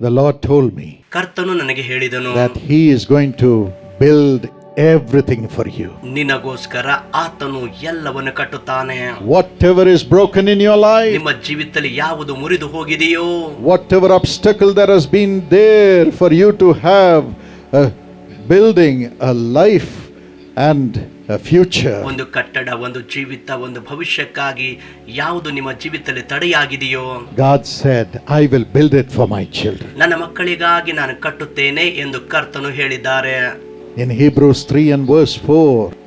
The Lord told me ಕರ್ತನು ನನಗೆ ಹೇಳಿದನು, that He is going to build everything for you. ನಿನಗೋಸ್ಕರ ಆತನು ಎಲ್ಲವನ್ನು ಕಟ್ಟುತ್ತಾನೆ. Whatever is broken in your life, ನಿಮ್ಮ ಜೀವಿತದಲ್ಲಿ ಯಾವುದು ಮುರಿದು ಹೋಗಿದೆಯೋ, whatever obstacle that has been there for you to have a building, a life and a future, ಒಂದು ಕಟ್ಟಡ, ಒಂದು ಜೀವಿತ, ಒಂದು ಭವಿಷ್ಯಕ್ಕಾಗಿ ಯಾವುದು ನಿಮ್ಮ ಜೀವಿತದಲ್ಲಿ ತಡೆಯಾಗಿದೆಯೋ, God said, I will build it for my children. ನನ್ನ ಮಕ್ಕಳಿಗಾಗಿ ನಾನು ಕಟ್ಟುತ್ತೇನೆ ಎಂದು ಕರ್ತನು ಹೇಳಿದ್ದಾರೆ. In Hebrews 3 and verse 4,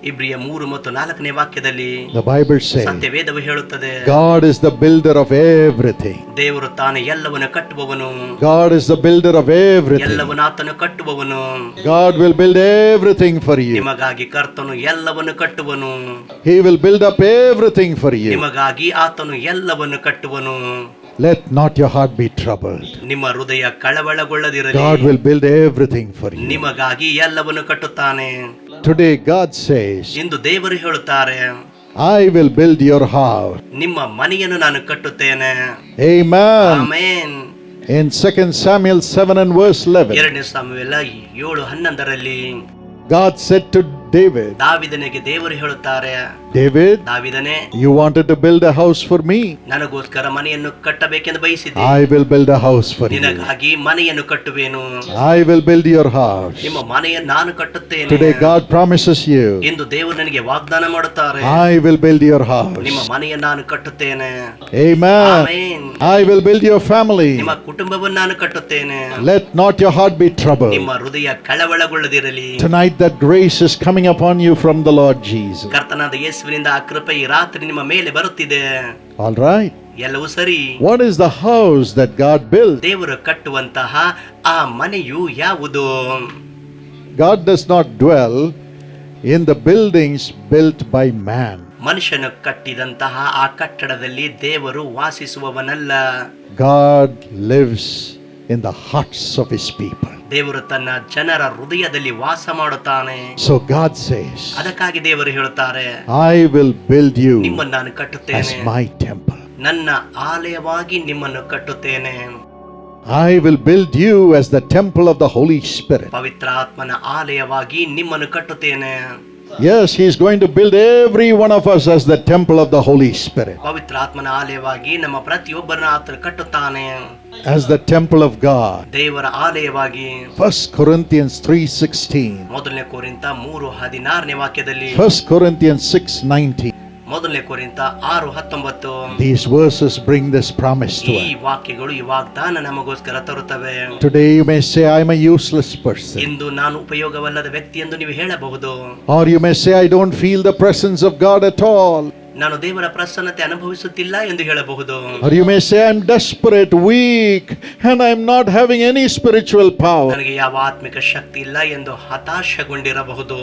ಇಬ್ರಿಯ 3 ಮತ್ತು 4ನೇ ವಾಕ್ಯದಲ್ಲಿ the Bible says, ಸತ್ಯವೇದವು ಹೇಳುತ್ತದೆ, God is the builder of everything. ದೇವರು ತಾನೇ ಎಲ್ಲವನ್ನು ಕಟ್ಟುವವನು. God is the builder of everything. ಎಲ್ಲವನ್ನು ಆತನು ಕಟ್ಟುವವನು. God will build everything for you. ನಿಮಗಾಗಿ ಕರ್ತನು ಎಲ್ಲವನ್ನು ಕಟ್ಟುವನು. He will build up everything for you. ನಿಮಗಾಗಿ ಆತನು ಎಲ್ಲವನ್ನು ಕಟ್ಟುವನು. Let not your heart be troubled. ನಿಮ್ಮ ಹೃದಯ ಕಳವಳಗೊಳ್ಳದಿರಲಿ. God will build everything for you. ನಿಮಗಾಗಿ ಎಲ್ಲವನ್ನು ಕಟ್ಟುತ್ತಾನೆ. Today God says, ಇಂದು ದೇವರು ಹೇಳುತ್ತಾರೆ, I will build your house. ನಿಮ್ಮ ಮನೆಯನ್ನು ನಾನು ಕಟ್ಟುತ್ತೇನೆ. Amen. Amen. In 2 Samuel 7 and verse 11, 2 ಸಾಮುವೇಲ 7:11ರಲ್ಲಿ God said to David, ದಾವೀದನಿಗೆ ದೇವರು ಹೇಳುತ್ತಾರೆ, David, ದಾವೀದನೇ, you wanted to build a house for me. ನನಗೋಸ್ಕರ ಮನೆಯನ್ನು ಕಟ್ಟಬೇಕೆಂದು ಬಯಸಿದ್ದೆ. I will build a house for you. ನಿನಗಾಗಿ ಮನೆಯನ್ನು ಕಟ್ಟುವೆನು. I will build your house. ನಿಮ್ಮ ಮನೆಯನ್ನು ನಾನು ಕಟ್ಟುತ್ತೇನೆ. Today God promises you, ಎಂದು ದೇವರು ನನಗೆ ವಾಗ್ದಾನ ಮಾಡುತ್ತಾರೆ, I will build your house. ನಿಮ್ಮ ಮನೆಯನ್ನು ನಾನು ಕಟ್ಟುತ್ತೇನೆ. Amen. Amen. I will build your family. ನಿಮ್ಮ ಕುಟುಂಬವನ್ನು ನಾನು ಕಟ್ಟುತ್ತೇನೆ. Let not your heart be troubled. ನಿಮ್ಮ ಹೃದಯ ಕಳವಳಗೊಳ್ಳದಿರಲಿ. Tonight that grace is coming upon you from the Lord Jesus. ಕರ್ತನಾದ ಯೇಸುವಿನಿಂದ ಆ ಕೃಪೆ ಈ ರಾತ್ರಿ ನಿಮ್ಮ ಮೇಲೆ ಬರುತ್ತಿದೆ. All right. ಎಲ್ಲವೂ ಸರಿ. What is the house that God built? ದೇವರು ಕಟ್ಟುವಂತಹ ಆ ಮನೆಯು ಯಾವುದು? God does not dwell in the buildings built by man. ಮನುಷ್ಯನು ಕಟ್ಟಿದಂತಹ ಆ ಕಟ್ಟಡದಲ್ಲಿ ದೇವರು ವಾಸಿಸುವವನಲ್ಲ. God lives in the hearts of his people. ದೇವರು ತನ್ನ ಜನರ ಹೃದಯದಲ್ಲಿ ವಾಸ ಮಾಡುತ್ತಾನೆ. So God says, ಅದಕ್ಕಾಗಿ ದೇವರು ಹೇಳುತ್ತಾರೆ, I will build you ನಿಮ್ಮನ್ನು ನಾನು as ಕಟ್ಟುತ್ತೇನೆ. my temple. ನನ್ನ ಆಲಯವಾಗಿ ನಿಮ್ಮನ್ನು ಕಟ್ಟುತ್ತೇನೆ. I will build you as the temple of the Holy Spirit. ಪವಿತ್ರ ಆತ್ಮನ ಆಲಯವಾಗಿ ನಿಮ್ಮನ್ನು ಕಟ್ಟುತ್ತೇನೆ. Yes, he is going to build every one of us as the temple of the Holy Spirit. ಪವಿತ್ರ ಆತ್ಮನ ಆಲಯವಾಗಿ ನಮ್ಮ ಪ್ರತಿಯೊಬ್ಬರನ್ನು ಆತನು ಕಟ್ಟುತ್ತಾನೆ. As the temple of God. ದೇವರ ಆಲಯವಾಗಿ. 1 Corinthians 3:16. ಮೊದಲನೇ ಕೊರಿಂಥ 3:16ನೇ ವಾಕ್ಯದಲ್ಲಿ, 1 Corinthians 6:19. ಮೊದಲನೇ ಕೊರಿಂಥ 6:19. These verses bring this promise to ಈ us. ವಾಕ್ಯಗಳು ಈ ವಾಗ್ದಾನ ನಮಗೋಸ್ಕರ ತರುತ್ತವೆ. Today you may say, I am a useless person. ಇಂದು ನಾನು ಉಪಯೋಗವಲ್ಲದ ವ್ಯಕ್ತಿ ಎಂದು ನೀವು ಹೇಳಬಹುದು. Or you may say, I don't feel the presence of God at all. ನಾನು ದೇವರ ಪ್ರಸನ್ನತೆ ಅನುಭವಿಸುತ್ತಿಲ್ಲ ಎಂದು ಹೇಳಬಹುದು. Or you may say, I'm desperate, weak, and I'm not having any spiritual power. ನನಗೆ ಯಾವ ಆತ್ಮಿಕ ಶಕ್ತಿ ಇಲ್ಲ ಎಂದು ಹತಾಶಗೊಂಡಿರಬಹುದು.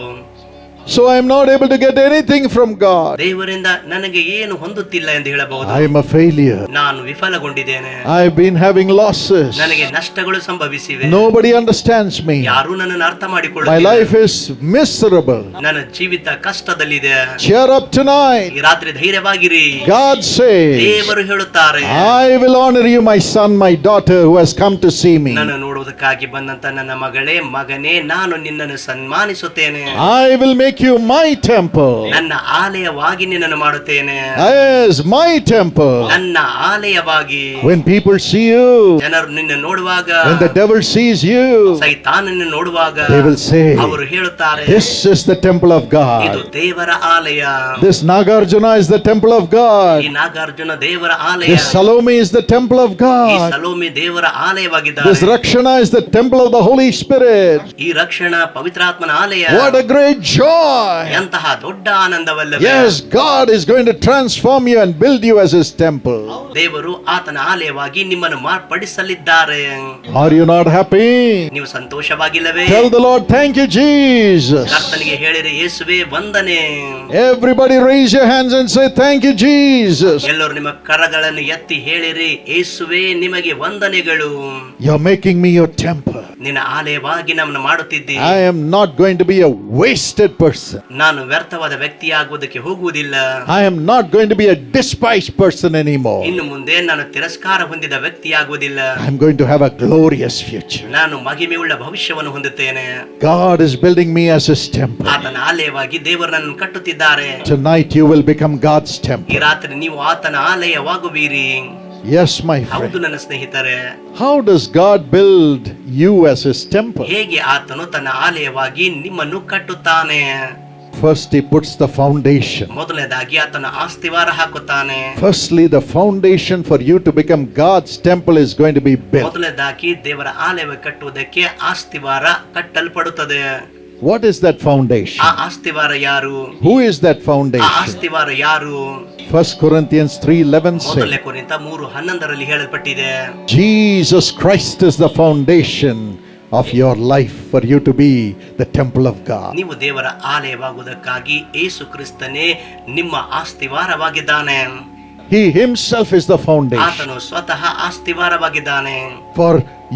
So I'm not able to get anything from God. ದೇವರಿಂದ ನನಗೆ ಏನು ಹೊಂದುತ್ತಿಲ್ಲ ಎಂದು ಹೇಳಬಹುದು. I am a failure. ನಾನು ವಿಫಲಗೊಂಡಿದ್ದೇನೆ. I've been having losses. ನನಗೆ ನಷ್ಟಗಳು ಸಂಭವಿಸಿವೆ. Nobody understands me. ಯಾರೂ ನನ್ನನ್ನು ಅರ್ಥ My ಮಾಡಿಕೊಳ್ಳುತ್ತಿಲ್ಲ. life is miserable. ನನ್ನ ಜೀವಿತ ಕಷ್ಟದಲ್ಲಿದೆ. Cheer up tonight. ಈ ರಾತ್ರಿ ಧೈರ್ಯವಾಗಿರಿ. God says, ದೇವರು ಹೇಳುತ್ತಾರೆ, I will honor you, my son, my daughter, who has come to see me. ನಾನು ನೋಡುವುದಕ್ಕಾಗಿ ಬಂದಂತ ನನ್ನ ಮಗಳೇ, ಮಗನೇ, ನಾನು ನಿನ್ನನ್ನು ಸನ್ಮಾನಿಸುತ್ತೇನೆ. I will make you my temple. ನನ್ನ ಆಲಯವಾಗಿ ನಿನ್ನನ್ನು ಮಾಡುತ್ತೇನೆ. Yes, my temple. ನನ್ನ ಆಲಯವಾಗಿ. When people see you, ಜನರು ನಿನ್ನ ನೋಡುವಾಗ, when the devil sees you, ಸೈತಾನನನ್ನು ನೋಡುವಾಗ, they will say, ಅವರು ಹೇಳುತ್ತಾರೆ, this is the temple of ಇದು God. ದೇವರ ಆಲಯ. This Nagarjuna is the temple of ಈ God. ನಾಗಾರ್ಜುನ ದೇವರ ಆಲಯ. This Salome is the temple of ಈ God. ಸಲೋಮಿ ದೇವರ ಆಲಯವಾಗಿದ್ದಾರೆ. This Rakshana is the temple of the Holy Spirit. ಈ ರಕ್ಷಣಾ ಪವಿತ್ರಾತ್ಮನ ಆಲಯ. What a great joy. ಎಂತಹ ದೊಡ್ಡ ಆನಂದವಲ್ಲವೇ? Yes, God is going to transform you and build you as his temple. ದೇವರು ಆತನ ಆಲಯವಾಗಿ ನಿಮ್ಮನ್ನು ಮಾರ್ಪಡಿಸಲಿದ್ದಾರೆ. Are you not happy? ನೀವು ಸಂತೋಷವಾಗಿಲ್ಲವೇ? Tell the Lord, thank you, Jesus. ಕರ್ತನಿಗೆ ಹೇಳಿರಿ, ಯೇಸುವೇ ವಂದನೆ. Everybody raise your hands and say, thank you, Jesus. ಎಲ್ಲರೂ ನಿಮ್ಮ ಕರಗಳನ್ನು ಎತ್ತಿ ಹೇಳಿರಿ, ಯೇಸುವೇ ನಿಮಗೆ ವಂದನೆಗಳು. You're making me your temple. ನಿನ್ನ ಆಲಯವಾಗಿ ನಮ್ಮನ್ನು ಮಾಡುತ್ತಿದ್ದಿ. I am not going to be a wasted person. ನಾನು ವ್ಯರ್ಥವಾದ ವ್ಯಕ್ತಿಯಾಗುವುದಕ್ಕೆ ಹೋಗುವುದಿಲ್ಲ. I am not going to be a despised person anymore. ಇನ್ನು ಮುಂದೆ ನಾನು ತಿರಸ್ಕಾರ ಹೊಂದಿದ ವ್ಯಕ್ತಿಯಾಗುವುದಿಲ್ಲ. I am going to have a glorious future. ನಾನು ಮಹಿಮೆಯುಳ್ಳ ಭವಿಷ್ಯವನ್ನು ಹೊಂದುತ್ತೇನೆ. God is building me as His temple. ಆತನ ಆಲಯವಾಗಿ ದೇವರು ನನ್ನನ್ನು ಕಟ್ಟುತ್ತಿದ್ದಾರೆ. Tonight you will become God's ಈ temple. ರಾತ್ರಿ ನೀವು ಆತನ ಆಲಯವಾಗುವಿರಿ. Yes, my ಹೌದು friend. ನನ್ನ ಸ್ನೇಹಿತರೆ. How does God build you as His temple? ಹೇಗೆ ಆತನು ತನ್ನ ಆಲಯವಾಗಿ ನಿಮ್ಮನ್ನು ಕಟ್ಟುತ್ತಾನೆ? First, He puts the foundation. ಮೊದಲನೇದಾಗಿ ಆತನ ಆಸ್ತಿವಾರ ಹಾಕುತ್ತಾನೆ. Firstly, the foundation for you to become God's temple is going to be built. ಮೊದಲನೇದಾಗಿ ದೇವರ ಆಲಯ ಕಟ್ಟುವುದಕ್ಕೆ ಆಸ್ತಿವಾರ ಕಟ್ಟಲ್ಪಡುತ್ತದೆ. What is that foundation? ಆ ಆಸ್ತಿವಾರ ಯಾರು? Who is that ಆ foundation? ಆಸ್ತಿವಾರ ಯಾರು? 1 Corinthians 3:11 ಮೊದಲನೇ says, ಕೊರಿಂಥ 3:11 ಹೇಳಲ್ಪಟ್ಟಿದೆ. Jesus Christ is the foundation of your life for you to be the temple of God. ನೀವು ದೇವರ ಆಲಯವಾಗುವುದಕ್ಕಾಗಿ ಯೇಸು ಕ್ರಿಸ್ತನೇ ನಿಮ್ಮ ಆಸ್ತಿವಾರವಾಗಿದ್ದಾನೆ. He Himself is the foundation. ಆತನು ಸ್ವತಃ ಆಸ್ತಿವಾರವಾಗಿದ್ದಾನೆ. For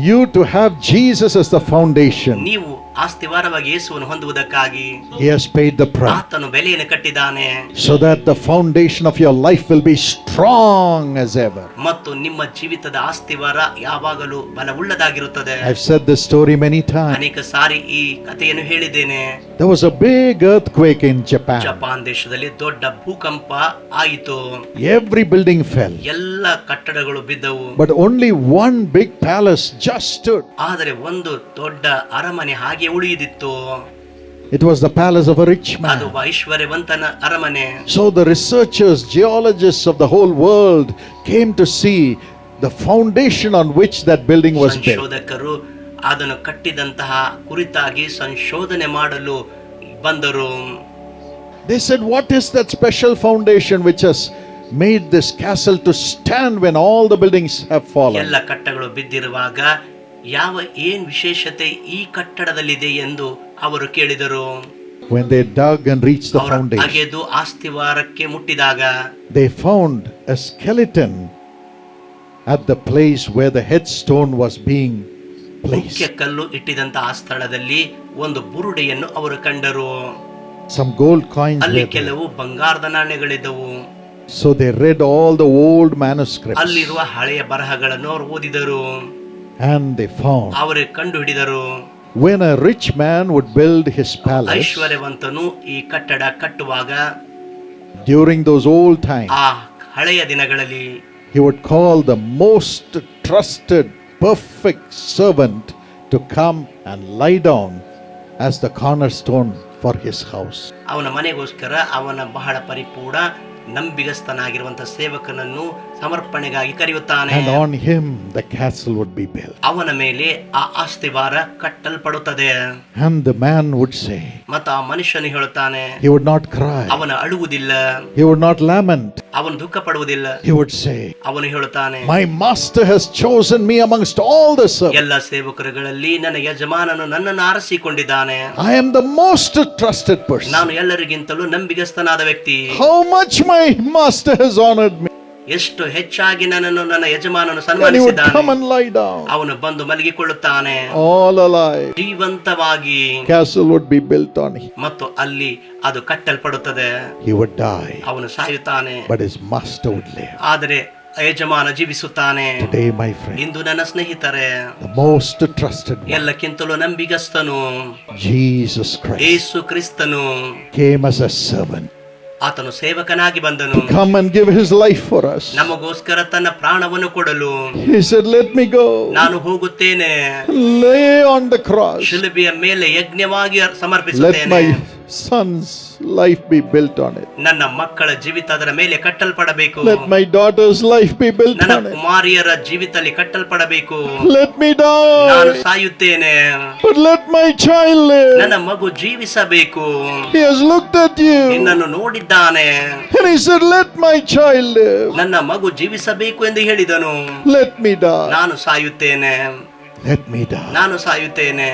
you to have Jesus as the foundation, ನೀವು ಆಸ್ತಿವಾರವಾಗಿ ಯೇಸುವನ್ನು ಹೊಂದುವುದಕ್ಕಾಗಿ He has paid the price, ಆತನು ಬೆಲೆಯನ್ನು ಕಟ್ಟಿದ್ದಾನೆ. so that the foundation of your life will be strong as ever. ಮತ್ತು ನಿಮ್ಮ ಜೀವಿತದ ಆಸ್ತಿವಾರ ಯಾವಾಗಲೂ ಬಲವುಳ್ಳದಾಗಿರುತ್ತದೆ. I've said this story many times. ಅನೇಕ ಸಾರಿ ಈ ಕಥೆಯನ್ನು ಹೇಳಿದ್ದೇನೆ. There was a big earthquake in Japan. Japan ದೇಶದಲ್ಲಿ ದೊಡ್ಡ ಭೂಕಂಪ ಆಯಿತು. Every building fell, ಎಲ್ಲ ಕಟ್ಟಡಗಳು ಬಿದ್ದವು. but only one big palace just stood. ಆದರೆ ಒಂದು ದೊಡ್ಡ ಅರಮನೆ ಹಾಗೆ ಉಳಿದಿತ್ತು. It was the palace of a rich ಅದು man. ಐಶ್ವರ್ಯವಂತನ ಅರಮನೆ. So the researchers, geologists of the whole world came to see the foundation on which that building was built. ಸಂಶೋಧಕರು ಅದನ್ನು ಕಟ್ಟಿದಂತಹ ಕುರಿತಾಗಿ ಸಂಶೋಧನೆ ಮಾಡಲು ಬಂದರು. They said, what is that special foundation which has made this castle to stand when all the buildings have fallen? ಎಲ್ಲ ಕಟ್ಟಡಗಳು ಬಿದ್ದಿರುವಾಗ ಏನ್ ವಿಶೇಷತೆ ಈ ಕಟ್ಟಡದಲ್ಲಿದೆ ಎಂದು ಅವರು ಕೇಳಿದರು. When they dug and reached the ಅವರು foundation, ಅಗೆದು ಆಸ್ತಿವಾರಕ್ಕೆ ಮುಟ್ಟಿದಾಗ they found a skeleton at the place where the headstone was being placed. ಮುಖ್ಯ ಕಲ್ಲು ಇಟ್ಟಿದಂತ ಆ ಸ್ಥಳದಲ್ಲಿ ಒಂದು ಬುರುಡೆಯನ್ನು ಅವರು ಕಂಡರು. Some gold coins ಅಲ್ಲಿ were there. ಕೆಲವು ಬಂಗಾರದ ನಾಣ್ಯಗಳಿದ್ದವು. So they read all the old manuscripts ಅಲ್ಲಿರುವ ಹಳೆಯ ಬರಹಗಳನ್ನು ಅವರು ಓದಿದರು. and they found ಅವರು ಕಂಡು ಹಿಡಿದರು. when a rich man would build his palace ಐಶ್ವರ್ಯವಂತನು ಈ ಕಟ್ಟಡ ಕಟ್ಟುವಾಗ during those old times, ಆ ಹಳೆಯ ದಿನಗಳಲ್ಲಿ he would call the most trusted, perfect servant to come and lie down as the cornerstone for his house. ಅವನ ಮನೆಗೋಸ್ಕರ ಅವನ ಬಹಳ ಪರಿಪೂರ್ಣ ನಂಬಿಗಸ್ತನಾಗಿರುವಂತಹ ಸೇವಕನನ್ನು ಸಮರ್ಪಣೆಗಾಗಿ ಕರೆಯುತ್ತಾನೆ. And on him the castle would be built. ಅವನ ಮೇಲೆ ಆ ಆಸ್ತಿವಾರ ಕಟ್ಟಲ್ಪಡುತ್ತದೆ. And the man would say, ಮತ್ತು ಆ ಮನುಷ್ಯನು ಹೇಳುತ್ತಾನೆ, he would not cry, ಅವನ ಅಳುವುದಿಲ್ಲ, he would not lament, ಅವನು ದುಃಖ ಪಡುವುದಿಲ್ಲ. he would say, ಅವನು ಹೇಳುತ್ತಾನೆ, my master has chosen me amongst all the servants. ಎಲ್ಲ ಸೇವಕರುಗಳಲ್ಲಿ ನನ್ನ ಯಜಮಾನನು ನನ್ನನ್ನು ಆರಿಸಿಕೊಂಡಿದ್ದಾನೆ. I am the most trusted person. ನಾನು ಎಲ್ಲರಿಗಿಂತಲೂ ನಂಬಿಗಸ್ತನಾದ ವ್ಯಕ್ತಿ. How much my master has honored me. ಎಷ್ಟು ಹೆಚ್ಚಾಗಿ ನನ್ನನ್ನು ನನ್ನ ಯಜಮಾನನು And he would ಸನ್ಮಾನಿಸಿದ್ದಾನೆ. come and lie down, ಅವನು ಬಂದು ಮಲಗಿಕೊಳ್ಳುತ್ತಾನೆ. all alive. ಜೀವಂತವಾಗಿ Castle would be built on him. ಮತ್ತು ಅಲ್ಲಿ ಅದು ಕಟ್ಟಲ್ಪಡುತ್ತದೆ. He would die, ಅವನು ಸಾಯುತ್ತಾನೆ, but his master would live. ಆದರೆ ಯಜಮಾನ ಜೀವಿಸುತ್ತಾನೆ. Today, my friend, ಇಂದು ನನ್ನ ಸ್ನೇಹಿತರೆ, the most trusted one, ಎಲ್ಲಕ್ಕಿಂತಲೂ ನಂಬಿಗಸ್ತನು Jesus Christ, ಯೇಸು ಕ್ರಿಸ್ತನು. came as a servant, ಆತನು ಸೇವಕನಾಗಿ ಬಂದನು, come and give his life for us. ನಮಗೋಸ್ಕರ ತನ್ನ ಪ್ರಾಣವನ್ನು ಕೊಡಲು. He said, let me go, ನಾನು ಹೋಗುತ್ತೇನೆ, lay on the cross, ಶಿಲುಬೆಯ ಮೇಲೆ ಯಜ್ಞವಾಗಿ let ಸಮರ್ಪಿಸುತ್ತೇನೆ. my son's life be built on it, ನನ್ನ ಮಕ್ಕಳ ಜೀವಿತ ಅದರ ಮೇಲೆ ಕಟ್ಟಲ್ಪಡಬೇಕು. let my daughter's life be built ನನ್ನ on it, ಕುಮಾರಿಯರ ಜೀವಿತದಲ್ಲಿ ಕಟ್ಟಲ್ಪಡಬೇಕು. let me ನಾನು die, ಸಾಯುತ್ತೇನೆ, but let my child live. ನನ್ನ ಮಗು ಜೀವಿಸಬೇಕು. He has looked at you ನಿನ್ನನ್ನು ನೋಡಿದ್ದಾನೆ, and he said, let my child live, ನನ್ನ ಮಗು ಜೀವಿಸಬೇಕು ಎಂದು ಹೇಳಿದನು. let me die, ನಾನು ಸಾಯುತ್ತೇನೆ, let me die. ನಾನು ಸಾಯುತ್ತೇನೆ.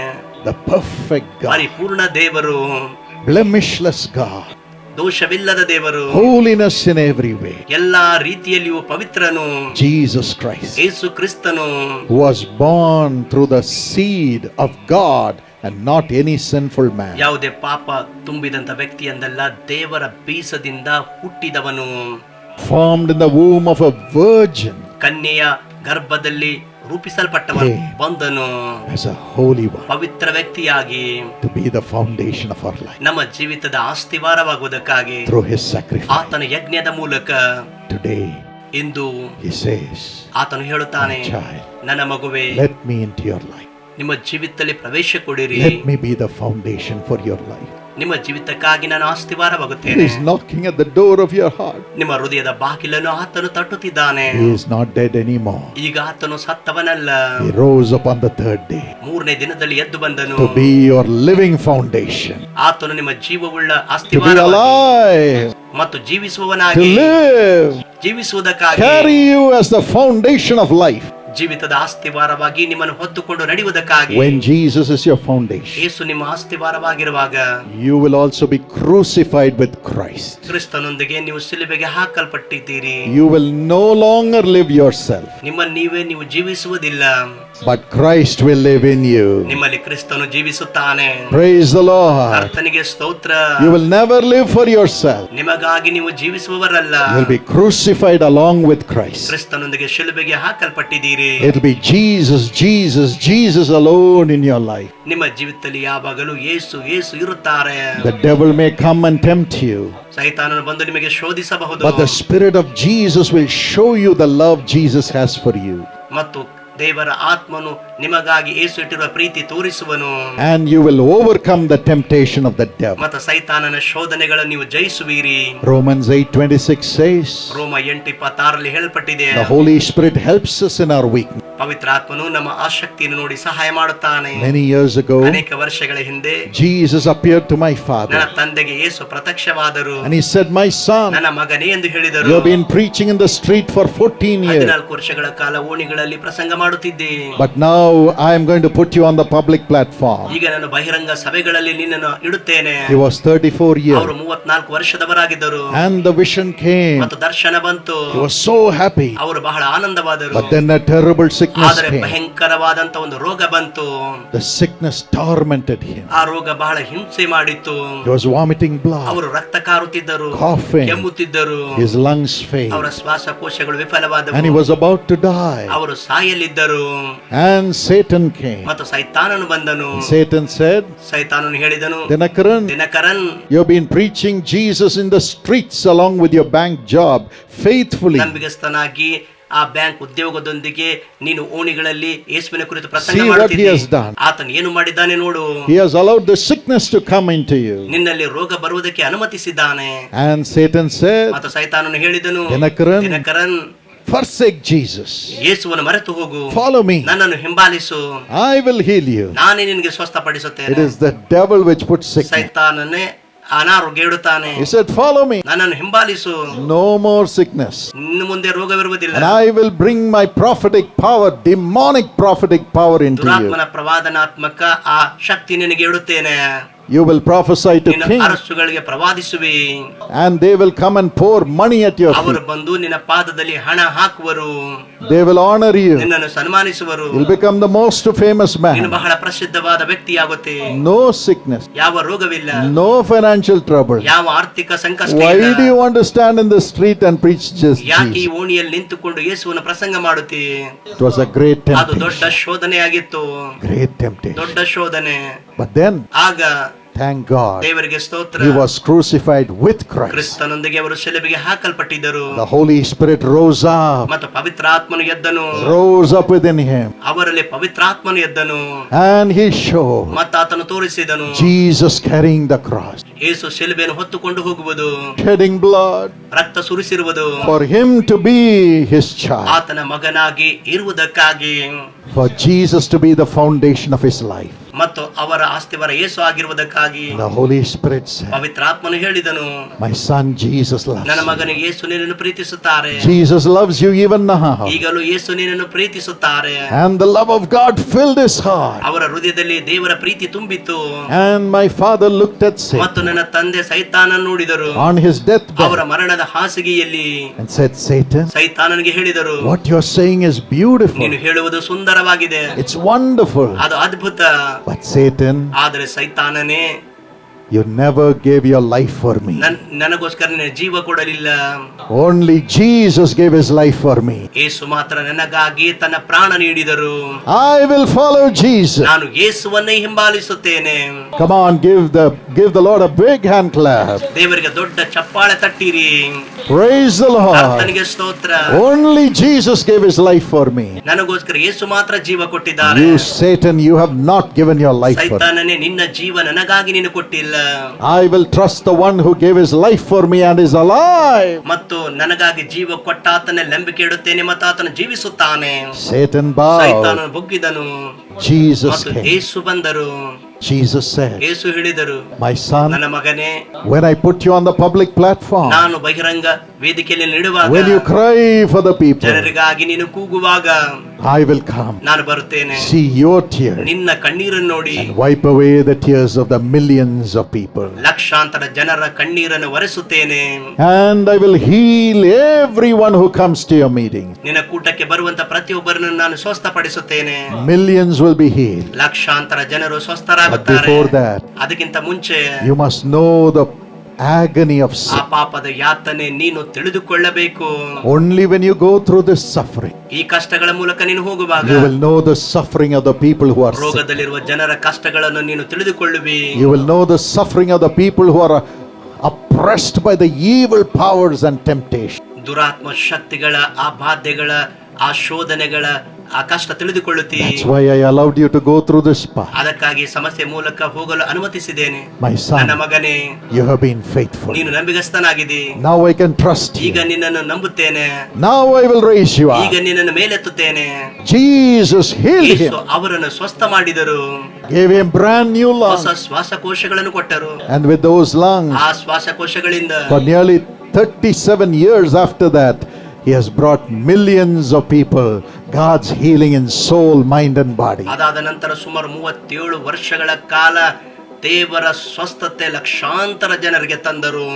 The perfect God, ಪರಿಪೂರ್ಣ ದೇವರು, blemishless God, ದೋಷವಿಲ್ಲದ ದೇವರು, holiness in every way. ಎಲ್ಲಾ ರೀತಿಯಲ್ಲಿಯೂ ಪವಿತ್ರನು, Jesus Christ ಯೇಸು ಕ್ರಿಸ್ತನು, was born through the seed of God and not any sinful man. ಯಾವುದೇ ಪಾಪ ತುಂಬಿದಂತ ವ್ಯಕ್ತಿಯಂದಲ್ಲ, ದೇವರ ಬೀಸದಿಂದ ಹುಟ್ಟಿದವನು, Formed in the womb of a virgin ಕನ್ಯೆಯ ಗರ್ಭದಲ್ಲಿ ರೂಪಿಸಲ್ಪಟ್ಟವನು, ಬಂದನು as a holy one ಪವಿತ್ರ ವ್ಯಕ್ತಿಯಾಗಿ to be the foundation of our life ನಮ್ಮ ಜೀವಿತದ ಆಸ್ತಿವಾರವಾಗುವುದಕ್ಕಾಗಿ through his sacrifice. ಆತನ ಯಜ್ಞದ ಮೂಲಕ. Today ಇಂದು he says, ಆತನು ಹೇಳುತ್ತಾನೆ, "My child, ನನ್ನ ಮಗುವೆ, let me into your life. ನಿಮ್ಮ ಜೀವಿತದಲ್ಲಿ ಪ್ರವೇಶ ಕೊಡಿರಿ, Let me be the foundation for your life." ನಿಮ್ಮ ಜೀವಿತಕ್ಕಾಗಿ ನಾನು He ಆಸ್ತಿವಾರವಾಗುತ್ತೇನೆ. is knocking at the door of your heart. ನಿಮ್ಮ ಹೃದಯದ ಬಾಗಿಲನ್ನು ಆತನು ತಟ್ಟುತ್ತಿದ್ದಾನೆ. He is not dead anymore. ಈಗ ಆತನು ಸತ್ತವನಲ್ಲ, He rose up on the third day ಮೂರನೇ ದಿನದಲ್ಲಿ ಎದ್ದು ಬಂದನು. to be your living foundation, ಆತನು ನಿಮ್ಮ ಜೀವವುಳ್ಳ to be ಆಸ್ತಿವಾರವಾಗಿ alive, ಮತ್ತು to ಜೀವಿಸುವವನಾಗಿ, live, ಜೀವಿಸುವುದಕ್ಕಾಗಿ, carry you as the foundation of life. ಜೀವಿತದ ಆಸ್ತಿವಾರವಾಗಿ ನಿಮ್ಮನ್ನು ಹೊತ್ತುಕೊಂಡು ನಡೆಯುವುದಕ್ಕಾಗಿ. When Jesus is your foundation, ಯೇಸು ನಿಮ್ಮ ಆಸ್ತಿವಾರವಾಗಿರುವಾಗ you will also be crucified with Christ. ಕ್ರಿಸ್ತನೊಂದಿಗೆ ನೀವು ಸಿಲುಬೆಗೆ ಹಾಕಲ್ಪಟ್ಟಿದ್ದೀರಿ. You will no longer live yourself, ನಿಮ್ಮನ್ನು ನೀವೇ ನೀವು ಜೀವಿಸುವುದಿಲ್ಲ, but Christ will live in you. ನಿಮ್ಮಲ್ಲಿ ಕ್ರಿಸ್ತನು ಜೀವಿಸುತ್ತಾನೆ. Praise the Lord. ಕರ್ತನಿಗೆ ಸ್ತೋತ್ರ. You will never live for yourself. ನಿಮಗಾಗಿ ನೀವು ಜೀವಿಸುವವರಲ್ಲ, You will be crucified along with Christ. ಕ್ರಿಸ್ತನೊಂದಿಗೆ ಶಿಲುಬೆಗೆ ಹಾಕಲ್ಪಟ್ಟಿದ್ದೀರಿ. It will be Jesus, Jesus, Jesus alone in your life. ನಿಮ್ಮ ಜೀವಿತದಲ್ಲಿ ಯಾವಾಗಲೂ ಯೇಸು ಯೇಸು ಇರುತ್ತಾರೆ. The devil may come and tempt you, ಸೈತಾನನು ಬಂದು ನಿಮಗೆ ಶೋಧಿಸಬಹುದು, but the Spirit of Jesus will show you the love Jesus has for you. ಮತ್ತು ದೇವರ ಆತ್ಮನು ನಿಮಗಾಗಿ ಯೇಸು ಇಟ್ಟಿರುವ ಪ್ರೀತಿ ತೋರಿಸುವನು, And you will overcome the temptation of the devil. ಮತ್ತು ಸೈತಾನನ ಶೋಧನೆಗಳನ್ನು ನೀವು ಜಯಿಸುವಿರಿ. Romans 8:26 says, ರೋಮ 8:26 ಹೇಳಲ್ಪಟ್ಟಿದೆ, the Holy Spirit helps us in our weakness. ಪವಿತ್ರ ಆತ್ಮನು ನಮ್ಮ ಆಸಕ್ತಿಯನ್ನು ನೋಡಿ ಸಹಾಯ ಮಾಡುತ್ತಾನೆ. Many years ago, ಅನೇಕ ವರ್ಷಗಳ ಹಿಂದೆ Jesus appeared to my ನನ್ನ father ತಂದೆಗೆ ಯೇಸು ಪ್ರತ್ಯಕ್ಷವಾದರು. and he said, "My son, ನನ್ನ ಮಗನೇ ಎಂದು ಹೇಳಿದರು. you have been preaching in the street for 14 years, 14 ವರ್ಷಗಳ ಕಾಲ ಓಣಿಗಳಲ್ಲಿ ಪ್ರಸಂಗ ಮಾಡುತ್ತಿದ್ದೆ. but now I am going to put you on the public platform." ಈಗ ನಾನು ಬಹಿರಂಗ ಸಭೆಗಳಲ್ಲಿ ನಿನ್ನನ್ನು ಇಡುತ್ತೇನೆ. He was 34 ಅವರು years 34 ವರ್ಷದವರಾಗಿದ್ದರು. and the vision came. ಮತ್ತು ದರ್ಶನ ಬಂತು. He was so happy, ಅವರು ಬಹಳ ಆನಂದವಾದರು. but then a terrible sickness ಆದರೆ came. ಭಯಂಕರವಾದಂತ ಒಂದು ರೋಗ ಬಂತು. The sickness tormented him. ಆ ರೋಗ ಬಹಳ ಹಿಂಸೆ ಮಾಡಿತ್ತು. He was vomiting blood, ಅವರು ರಕ್ತ ಕಾರುತ್ತಿದ್ದರು, coughing, ಕೆಮ್ಮುತ್ತಿದ್ದರು, his lungs ಅವರ failed, ಶ್ವಾಸಕೋಶಗಳು ವಿಫಲವಾದವು, and he was about to die. ಅವರು ಸಾಯಲಿದ್ದರು. And Satan came. ಮತ್ತು ಸೈತಾನನು ಬಂದನು. Satan said, ಸೈತಾನನು ಹೇಳಿದನು, "Dinakaran, Dinakaran, you've been preaching Jesus in the streets along with your bank job faithfully. ನಂಬಿಗಸ್ತನಾಗಿ ಆ ಬ್ಯಾಂಕ್ ಉದ್ಯೋಗದೊಂದಿಗೆ ನೀನು ಓಣಿಗಳಲ್ಲಿ ಯೇಸುವಿನ ಕುರಿತು ಪ್ರಸಂಗ See what he ಮಾಡುತ್ತಿದ್ದಿ. has done. ಆತನು ಏನು ಮಾಡಿದ್ದಾನೆ ನೋಡು. He has allowed the sickness to come into you." ನಿನ್ನಲ್ಲಿ ರೋಗ ಬರುವುದಕ್ಕೆ ಅನುಮತಿಸಿದ್ದಾನೆ. And Satan said, ಮತ್ತು ಸೈತಾನನು ಹೇಳಿದನು, ದಿನಕರನ್, ದಿನಕರನ್, "Forsake Jesus. ಯೇಸುವನ್ನು ಮರೆತು ಹೋಗು, Follow me. ನನ್ನನ್ನು ಹಿಂಬಾಲಿಸು, I will heal you." ನಾನೇ ನಿನಗೆ It ಸ್ವಸ್ಥಪಡಿಸುತ್ತೇನೆ. is the devil which puts sickness. ಸೈತಾನನೇ ಅನಾರೋಗ್ಯ ಇಡುತ್ತಾನೆ. He said, "Follow me. ನನ್ನನ್ನು ಹಿಂಬಾಲಿಸು, No more sickness. ಇನ್ನು ಮುಂದೆ ರೋಗವಿರುವುದಿಲ್ಲ. And I will bring my prophetic power, demonic prophetic power into you. ದುರಾತ್ಮನ ಪ್ರವಾದನಾತ್ಮಕ ಆ ಶಕ್ತಿ ನಿನಗೆ ಇಡುತ್ತೇನೆ. You will prophesy to ನಿನ್ನ kings, ಅರಸುಗಳಿಗೆ ಪ್ರವಾದಿಸುವಿ, and they will come and pour money at your ಅವರು feet. ಬಂದು ನಿನ್ನ ಪಾದದಲ್ಲಿ ಹಣ ಹಾಕುವರು, They will honor you. ನಿನ್ನನ್ನು ಸನ್ಮಾನಿಸುವರು, You'll become the most famous ನೀನು man. ಬಹಳ ಪ್ರಸಿದ್ಧವಾದ ವ್ಯಕ್ತಿಯಾಗುತ್ತೆ. No sickness, ಯಾವ ರೋಗವಿಲ್ಲ, no financial trouble. ಯಾವ ಆರ್ಥಿಕ ಸಂಕಷ್ಟ Why ಇಲ್ಲ. do you want to stand in the street and preach just ಯಾಕೆ ಈ Jesus? ಓಣಿಯಲ್ಲಿ ನಿಂತುಕೊಂಡು ಯೇಸುವನ್ನು ಪ್ರಸಂಗ ಮಾಡುತ್ತಿ? It was a great ಅದು ದೊಡ್ಡ temptation. ಶೋಧನೆಯಾಗಿತ್ತು, Great temptation. ದೊಡ್ಡ ಶೋಧನೆ. But then, ಆಗ thank God, ದೇವರಿಗೆ ಸ್ತೋತ್ರ, he was crucified with Christ. ಕ್ರಿಸ್ತನೊಂದಿಗೆ ಅವರು ಶಿಲುಬೆಗೆ ಹಾಕಲ್ಪಟ್ಟಿದ್ದರು. The Holy Spirit rose up, ಮತ್ತು ಪವಿತ್ರ ಆತ್ಮನು ಎದ್ದನು, rose up within him, ಅವರಲ್ಲಿ ಪವಿತ್ರಾತ್ಮನು ಎದ್ದನು, and he showed ಮತ್ತು ಆತನು ತೋರಿಸಿದನು Jesus carrying the cross, ಯೇಸು ಶಿಲುಬೆಯನ್ನು ಹೊತ್ತುಕೊಂಡು ಹೋಗುವುದು, shedding blood ರಕ್ತ ಸುರಿಸಿರುವುದು, for him to be his child, ಆತನ ಮಗನಾಗಿ ಇರುವುದಕ್ಕಾಗಿ, for Jesus to be the foundation of his life. ಮತ್ತು ಅವರ ಆಸ್ತಿವರ ಯೇಸು ಆಗಿರುವುದಕ್ಕಾಗಿ The Holy Spirit said, ಪವಿತ್ರಾತ್ಮನು ಹೇಳಿದನು, my son Jesus loves ನನ್ನ you. ಮಗನಿಗೆ ಯೇಸು ನಿನ್ನನ್ನು ಪ್ರೀತಿಸುತ್ತಾರೆ. Jesus loves you even now. ಈಗಲೂ ಯೇಸು ನಿನ್ನನ್ನು ಪ್ರೀತಿಸುತ್ತಾರೆ. And the love of God filled his heart. ಅವರ ಹೃದಯದಲ್ಲಿ ದೇವರ ಪ್ರೀತಿ ತುಂಬಿತ್ತು. And my father looked at ಮತ್ತು Satan ನನ್ನ ತಂದೆ ಸೈತಾನನ ನೋಡಿದರು on his ಅವರ deathbed ಮರಣದ ಹಾಸಿಗೆಯಲ್ಲಿ. and said, Satan, ಸೈತಾನನಿಗೆ ಹೇಳಿದರು, what you're saying is beautiful. ನೀನು ಹೇಳುವುದು ಸುಂದರವಾಗಿದೆ, It's wonderful. ಅದು ಅದ್ಭುತ. But Satan, ಆದರೆ ಸೈತಾನನೇ, you never gave your life for me. ನನಗೋಸ್ಕರ ನಿನ್ನ ಜೀವ ಕೊಡಲಿಲ್ಲ. Only Jesus gave his life for me. ಯೇಸು ಮಾತ್ರ ನನಗಾಗಿ ತನ್ನ ಪ್ರಾಣ ನೀಡಿದರು. I will follow Jesus. ನಾನು ಯೇಸುವನ್ನೇ ಹಿಂಬಾಲಿಸುತ್ತೇನೆ. Come on, give the Lord a big hand clap. ದೇವರಿಗೆ ದೊಡ್ಡ ಚಪ್ಪಾಳೆ ತಟ್ಟಿರಿ. Praise the Lord. ಕರ್ತನಿಗೆ ಸ್ತೋತ್ರ. Only Jesus gave his life for me. ನನಗೋಸ್ಕರ ಯೇಸು ಮಾತ್ರ ಜೀವ ಕೊಟ್ಟಿದ್ದಾರೆ. You Satan, you have not given your life for me. ಸೈತಾನನೇ, ನಿನ್ನ ಜೀವ ನನಗಾಗಿ ನೀನು ಕೊಟ್ಟಿಲ್ಲ. I will trust the one who gave his life for me and is alive. ಮತ್ತು ನನಗಾಗಿ ಜೀವ ಕೊಟ್ಟ ಆತನ ನಂಬಿಕೆ ಇಡುತ್ತೇನೆ ಮತ್ತು ಆತನು ಜೀವಿಸುತ್ತಾನೆ. Satan bowed. ಸೈತಾನನು ಬೊಗ್ಗಿದನು. Jesus ಮತ್ತು came. ಯೇಸು ಬಂದರು. Jesus said, ಯೇಸು ಹೇಳಿದರು, my son, ನನ್ನ ಮಗನೇ, when I put you on the public platform, ನಾನು ಬಹಿರಂಗ ವೇದಿಕೆಯಲ್ಲಿ ನಿಡುವಾಗ, when you cry for the people, ಜನರಿಗಾಗಿ ನೀನು ಕೂಗುವಾಗ I will come, ನಾನು ಬರುತ್ತೇನೆ. see your tears ನಿನ್ನ ಕಣ್ಣೀರನ್ನು ನೋಡಿ and wipe away the tears of the millions of people. ಲಕ್ಷಾಂತರ ಜನರ ಕಣ್ಣೀರನ್ನು ಒರೆಸುತ್ತೇನೆ. And I will heal everyone who comes to your meeting. ನಿನ್ನ ಕೂಟಕ್ಕೆ ಬರುವಂತ ಪ್ರತಿಯೊಬ್ಬರನ್ನು ನಾನು ಸ್ವಸ್ಥಪಡಿಸುತ್ತೇನೆ. Millions will be healed. ಲಕ್ಷಾಂತರ ಜನರು But ಸ್ವಸ್ಥರಾಗುತ್ತಾರೆ. before that, ಅದಕ್ಕಿಂತ ಮುಂಚೆ you must know the agony of ಆ sin. ಪಾಪದ ಯಾತನೆ ನೀನು ತಿಳಿದುಕೊಳ್ಳಬೇಕು. Only when you go through this suffering, ಈ ಕಷ್ಟಗಳ ಮೂಲಕ ನೀನು ಹೋಗುವಾಗ you will know the suffering of the people who are sick. ರೋಗದಲ್ಲಿರುವ ಜನರ ಕಷ್ಟಗಳನ್ನು ನೀನು ತಿಳಿದುಕೊಳ್ಳುವಿ. You will know the suffering of the people who are oppressed by the evil powers and temptation. ದುರಾತ್ಮ ಶಕ್ತಿಗಳ ಆ ಬಾಧೆಗಳ ಆ ಶೋಧನೆಗಳ ಆ ಕಷ್ಟ ತಿಳಿದುಕೊಳ್ಳುತ್ತಿ. That's why I allowed you to go through this path. ಅದಕ್ಕಾಗಿ ಸಮಸ್ಯೆ ಮೂಲಕ ಹೋಗಲು ಅನುಮತಿಸಿದ್ದೇನೆ. My ನನ್ನ son, ಮಗನೇ, you have been faithful. ನೀನು ನಂಬಿಗಸ್ತನಾಗಿದ್ದಿ. Now I can trust ಈಗ you. ನಿನ್ನನ್ನು ನಂಬುತ್ತೇನೆ. Now I will raise you ಈಗ up. ನಿನ್ನನ್ನು ಮೇಲೆತ್ತುತ್ತೇನೆ. Jesus healed ಯೇಸು him, ಅವರನ್ನು ಸ್ವಸ್ಥ ಮಾಡಿದರು. gave him brand new ಹೊಸ lungs. ಶ್ವಾಸಕೋಶಗಳನ್ನು ಕೊಟ್ಟರು. And with those lungs, ಆ ಶ್ವಾಸಕೋಶಗಳಿಂದ for nearly 37 years after that, he has brought millions of people God's healing in soul, mind and body. ಅದಾದ ನಂತರ ಸುಮಾರು 37 ವರ್ಷಗಳ ಕಾಲ ದೇವರ ಸ್ವಸ್ಥತೆ ಲಕ್ಷಾಂತರ ಜನರಿಗೆ ತಂದರು.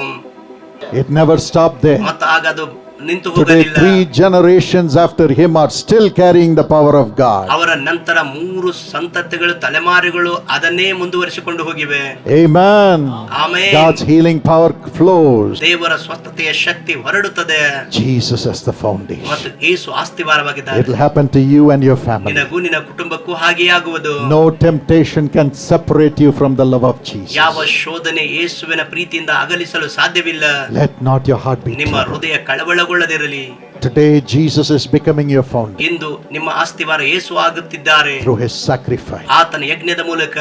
It never stopped there. ಮತ್ತು ಆಗ ಅದು ನಿಂತು Today, ಹೋಗಲಿಲ್ಲ. 3 generations after him are still carrying the power of God. ಅವರ ನಂತರ 3 ಸಂತತಿಗಳು ತಲೆಮಾರುಗಳು ಅದನ್ನೇ ಮುಂದುವರಿಸಿಕೊಂಡು ಹೋಗಿವೆ. Amen. Amen. God's healing power flows. ದೇವರ ಸ್ವಸ್ಥತೆಯ ಶಕ್ತಿ ಹೊರಡುತ್ತದೆ Jesus as the foundation. ಮತ್ತು ಯೇಸು ಆಸ್ತಿವಾರವಾಗಿದ್ದಾರೆ. It will happen to you and your family. ನಿನಗೂ ನಿನ್ನ ಕುಟುಂಬಕ್ಕೂ ಹಾಗೆಯೇ ಆಗುವುದು. No temptation can separate you from the love of Jesus. ಯಾವ ಶೋಧನೆ ಯೇಸುವಿನ ಪ್ರೀತಿಯಿಂದ ಅಗಲಿಸಲು ಸಾಧ್ಯವಿಲ್ಲ. Let not your heart be ನಿಮ್ಮ troubled. ಹೃದಯ ಕಳವಳಗೊಳ್ಳದಿರಲಿ. Today, Jesus is becoming your foundation ಇಂದು ನಿಮ್ಮ ಆಸ್ತಿವಾರ ಯೇಸು ಆಗುತ್ತಿದ್ದಾರೆ through his sacrifice. ಆತನ ಯಜ್ಞದ ಮೂಲಕ.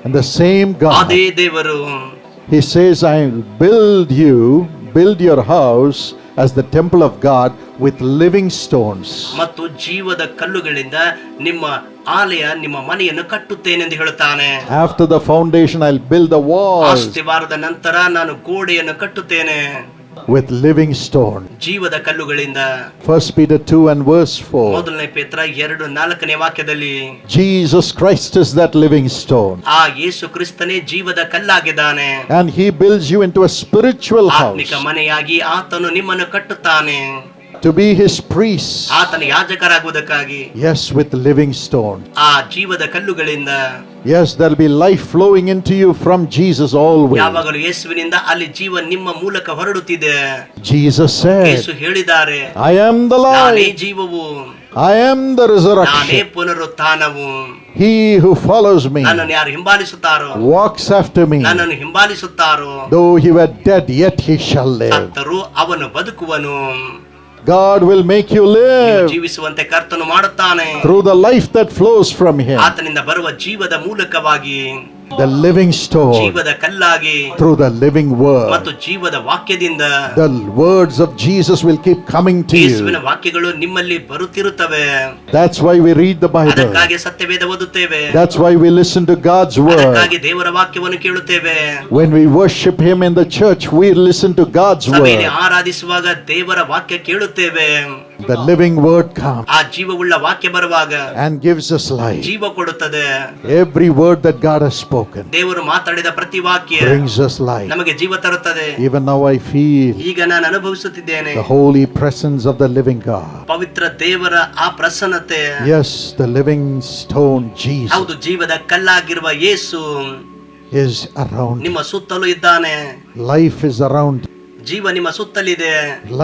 And the same God, ಅದೇ ದೇವರು he says, I build your house as the temple of God with living stones. ಮತ್ತು ಜೀವದ ಕಲ್ಲುಗಳಿಂದ ನಿಮ್ಮ ಆಲಯ ನಿಮ್ಮ ಮನೆಯನ್ನು ಕಟ್ಟುತ್ತೇನೆಂದು ಹೇಳುತ್ತಾನೆ. After the foundation, I'll build the walls ಆಸ್ತಿವಾರದ ನಂತರ ನಾನು ಗೋಡೆಯನ್ನು ಕಟ್ಟುತ್ತೇನೆ with living stone. ಜೀವದ ಕಲ್ಲುಗಳಿಂದ. 1 Peter 2 and verse 4. ಮೊದಲನೇ ಪೇತ್ರ 2:4 ವಾಕ್ಯದಲ್ಲಿ Jesus Christ is that living stone. ಆ ಯೇಸು ಕ್ರಿಸ್ತನೇ ಜೀವದ ಕಲ್ಲಾಗಿದ್ದಾನೆ. And he builds you into a spiritual ಆತ್ಮಿಕ house ಮನೆಯಾಗಿ ಆತನು ನಿಮ್ಮನ್ನು ಕಟ್ಟುತ್ತಾನೆ. to be his priest. ಆತನ ಯಾಜಕರಾಗುವುದಕ್ಕಾಗಿ. Yes, with living stone. ಆ ಜೀವದ ಕಲ್ಲುಗಳಿಂದ. Yes, there'll be life flowing into you from Jesus always. ಯಾವಾಗಲೂ ಯೇಸುವಿನಿಂದ ಅಲ್ಲಿ ಜೀವ ನಿಮ್ಮ ಮೂಲಕ ಹೊರಡುತ್ತಿದೆ. Jesus said, ಯೇಸು ಹೇಳಿದ್ದಾರೆ, I am the ನಾನೇ life, ಜೀವವು, I am the ನಾನೇ resurrection. ಪುನರುತ್ಥಾನವು. He who follows me ನನ್ನನ್ನು ಯಾರು ಹಿಂಬಾಲಿಸುತ್ತಾರೋ, walks after me. ನನ್ನನ್ನು ಹಿಂಬಾಲಿಸುತ್ತಾರೋ, Though he were dead, yet he shall live. ಸತ್ತರೂ ಅವನು ಬದುಕುವನು. God will make you ನೀವು live ಜೀವಿಸುವಂತೆ ಕರ್ತನು ಮಾಡುತ್ತಾನೆ. through the life that flows from him. ಆತನಿಂದ ಬರುವ ಜೀವದ ಮೂಲಕವಾಗಿ. the living stone, ಜೀವದ ಕಲ್ಲಾಗಿ through the living word. ಮತ್ತು ಜೀವದ ವಾಕ್ಯದಿಂದ The words of Jesus will keep coming to ಯೇಸುವಿನ you. ವಾಕ್ಯಗಳು ನಿಮ್ಮಲ್ಲಿ ಬರುತ್ತಿರುತ್ತವೆ. That's why we read the Bible. ಅದಕ್ಕಾಗಿ ಸತ್ಯವೇದ ಓದುತ್ತೇವೆ. That's why we listen to God's word. ಅದಕ್ಕಾಗಿ ದೇವರ ವಾಕ್ಯವನ್ನು ಕೇಳುತ್ತೇವೆ. When we worship Him in the church, we listen to God's ಸಭೆಯಲ್ಲಿ word. ಆರಾಧಿಸುವಾಗ ದೇವರ ವಾಕ್ಯ ಕೇಳುತ್ತೇವೆ. The living word comes ಆ ಜೀವವುಳ್ಳ ವಾಕ್ಯ ಬರುವಾಗ and gives us life. ಜೀವ ಕೊಡುತ್ತದೆ. Every word that God has spoken ದೇವರು ಮಾತಾಡಿದ ಪ್ರತಿ ವಾಕ್ಯ brings us life. ನಮಗೆ ಜೀವ ತರುತ್ತದೆ. Even now I feel ಈಗ ನಾನು ಅನುಭವಿಸುತ್ತಿದ್ದೇನೆ the holy presence of the living God. ಪವಿತ್ರ ದೇವರ ಆ ಪ್ರಸನ್ನತೆ. Yes, the living stone Jesus ಹೌದು, ಜೀವದ ಕಲ್ಲಾಗಿರುವ ಯೇಸು is around. ನಿಮ್ಮ ಸುತ್ತಲೂ ಇದ್ದಾನೆ. Life is around. ಜೀವ ನಿಮ್ಮ ಸುತ್ತಲಿದೆ.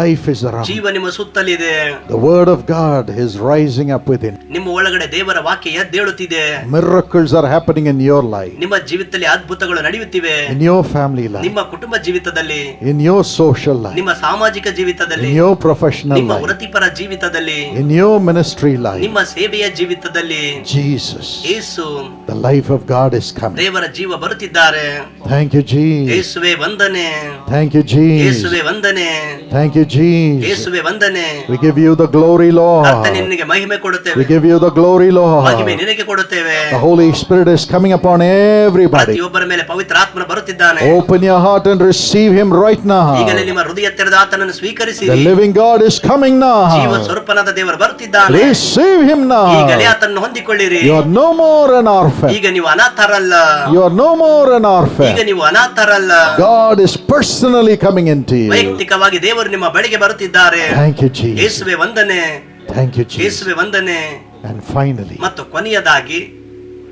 Life is around. ಜೀವ ನಿಮ್ಮ ಸುತ್ತಲಿದೆ. The word of God is rising up within. ನಿಮ್ಮ ಒಳಗಡೆ ದೇವರ ವಾಕ್ಯ ಎದ್ದೇಳುತ್ತಿದೆ. Miracles are happening in your life, ನಿಮ್ಮ ಜೀವಿತದಲ್ಲಿ ಅದ್ಭುತಗಳು ನಡೆಯುತ್ತಿವೆ. in your family life, ನಿಮ್ಮ ಕುಟುಂಬ ಜೀವಿತದಲ್ಲಿ, in your social life, ನಿಮ್ಮ ಸಾಮಾಜಿಕ ಜೀವಿತದಲ್ಲಿ, in your professional ನಿಮ್ಮ life, ವೃತ್ತಿಪರ ಜೀವಿತದಲ್ಲಿ, in your ministry life. ನಿಮ್ಮ ಸೇವೆಯ ಜೀವಿತದಲ್ಲಿ Jesus, Yesu, the life of God is coming. ದೇವರ ಜೀವ ಬರುತ್ತಿದ್ದಾರೆ. Thank you, Jesus. ಯೇಸುವೆ ವಂದನೆ. Thank you, Jesus. ಯೇಸುವೆ ವಂದನೆ. Thank you, Jesus. ಯೇಸುವೆ ವಂದನೆ. We give you the glory, ಕರ್ತನೇ, Lord. ನಿನಗೆ ಮಹಿಮೆ ಕೊಡುತ್ತೇವೆ. We give you the glory, ಮಹಿಮೆ Lord. ನಿನಗೆ ಕೊಡುತ್ತೇವೆ. The Holy Spirit is coming upon everybody. ಪ್ರತಿಯೊಬ್ಬರ ಮೇಲೆ ಪವಿತ್ರ ಆತ್ಮನ ಬರುತ್ತಿದ್ದಾನೆ. Open your heart and receive Him right ಈಗಲೇ now. ನಿಮ್ಮ ಹೃದಯ ತೆರೆದ ಆತನನ್ನು ಸ್ವೀಕರಿಸಿ. The living God is coming ಜೀವ now. ಸ್ವರೂಪನಾದ ದೇವರು ಬರುತ್ತಿದ್ದಾನೆ. Receive Him ಈಗಲೇ now. ಆತನನ್ನು ಹೊಂದಿಕೊಳ್ಳಿರಿ. You are no more an orphan. ಈಗ ನೀವು ಅನಾಥರಲ್ಲ. You are no more an ಈಗ orphan. ನೀವು ಅನಾಥರಲ್ಲ. God is personally coming into you. ವೈಯಕ್ತಿಕವಾಗಿ ದೇವರು ನಿಮ್ಮ ಬಳಿಗೆ ಬರುತ್ತಿದ್ದಾರೆ. Thank you, Jesus. ಯೇಸುವೆ ವಂದನೆ. Thank you, Jesus. ಯೇಸುವೆ ವಂದನೆ. And finally, ಮತ್ತು ಕೊನೆಯದಾಗಿ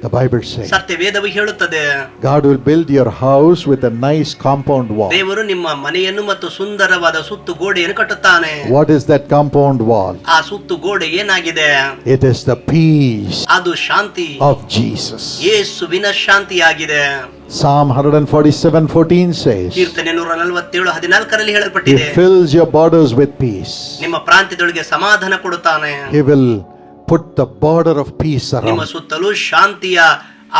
the Bible says, ಸತ್ಯವೇದವು ಹೇಳುತ್ತದೆ, God will build your house with a nice compound wall. ದೇವರು ನಿಮ್ಮ ಮನೆಯನ್ನು ಮತ್ತು ಸುಂದರವಾದ ಸುತ್ತು ಗೋಡೆಯನ್ನು ಕಟ್ಟುತ್ತಾನೆ. What is that compound wall? ಆ ಸುತ್ತು ಗೋಡೆ ಏನಾಗಿದೆ? It is the peace ಅದು ಶಾಂತಿ, of Jesus. ಯೇಸುವಿನ ಶಾಂತಿಯಾಗಿದೆ. Psalm 147:14 says, ಕೀರ್ತನೆ 147:14 He ಹೇಳಲ್ಪಟ್ಟಿದೆ, fills your borders with peace. ನಿಮ್ಮ ಪ್ರಾಂತ್ಯದೊಳಗೆ ಸಮಾಧಾನ ಕೊಡುತ್ತಾನೆ. He will put the border of peace ನಿಮ್ಮ around. ಸುತ್ತಲೂ ಶಾಂತಿಯ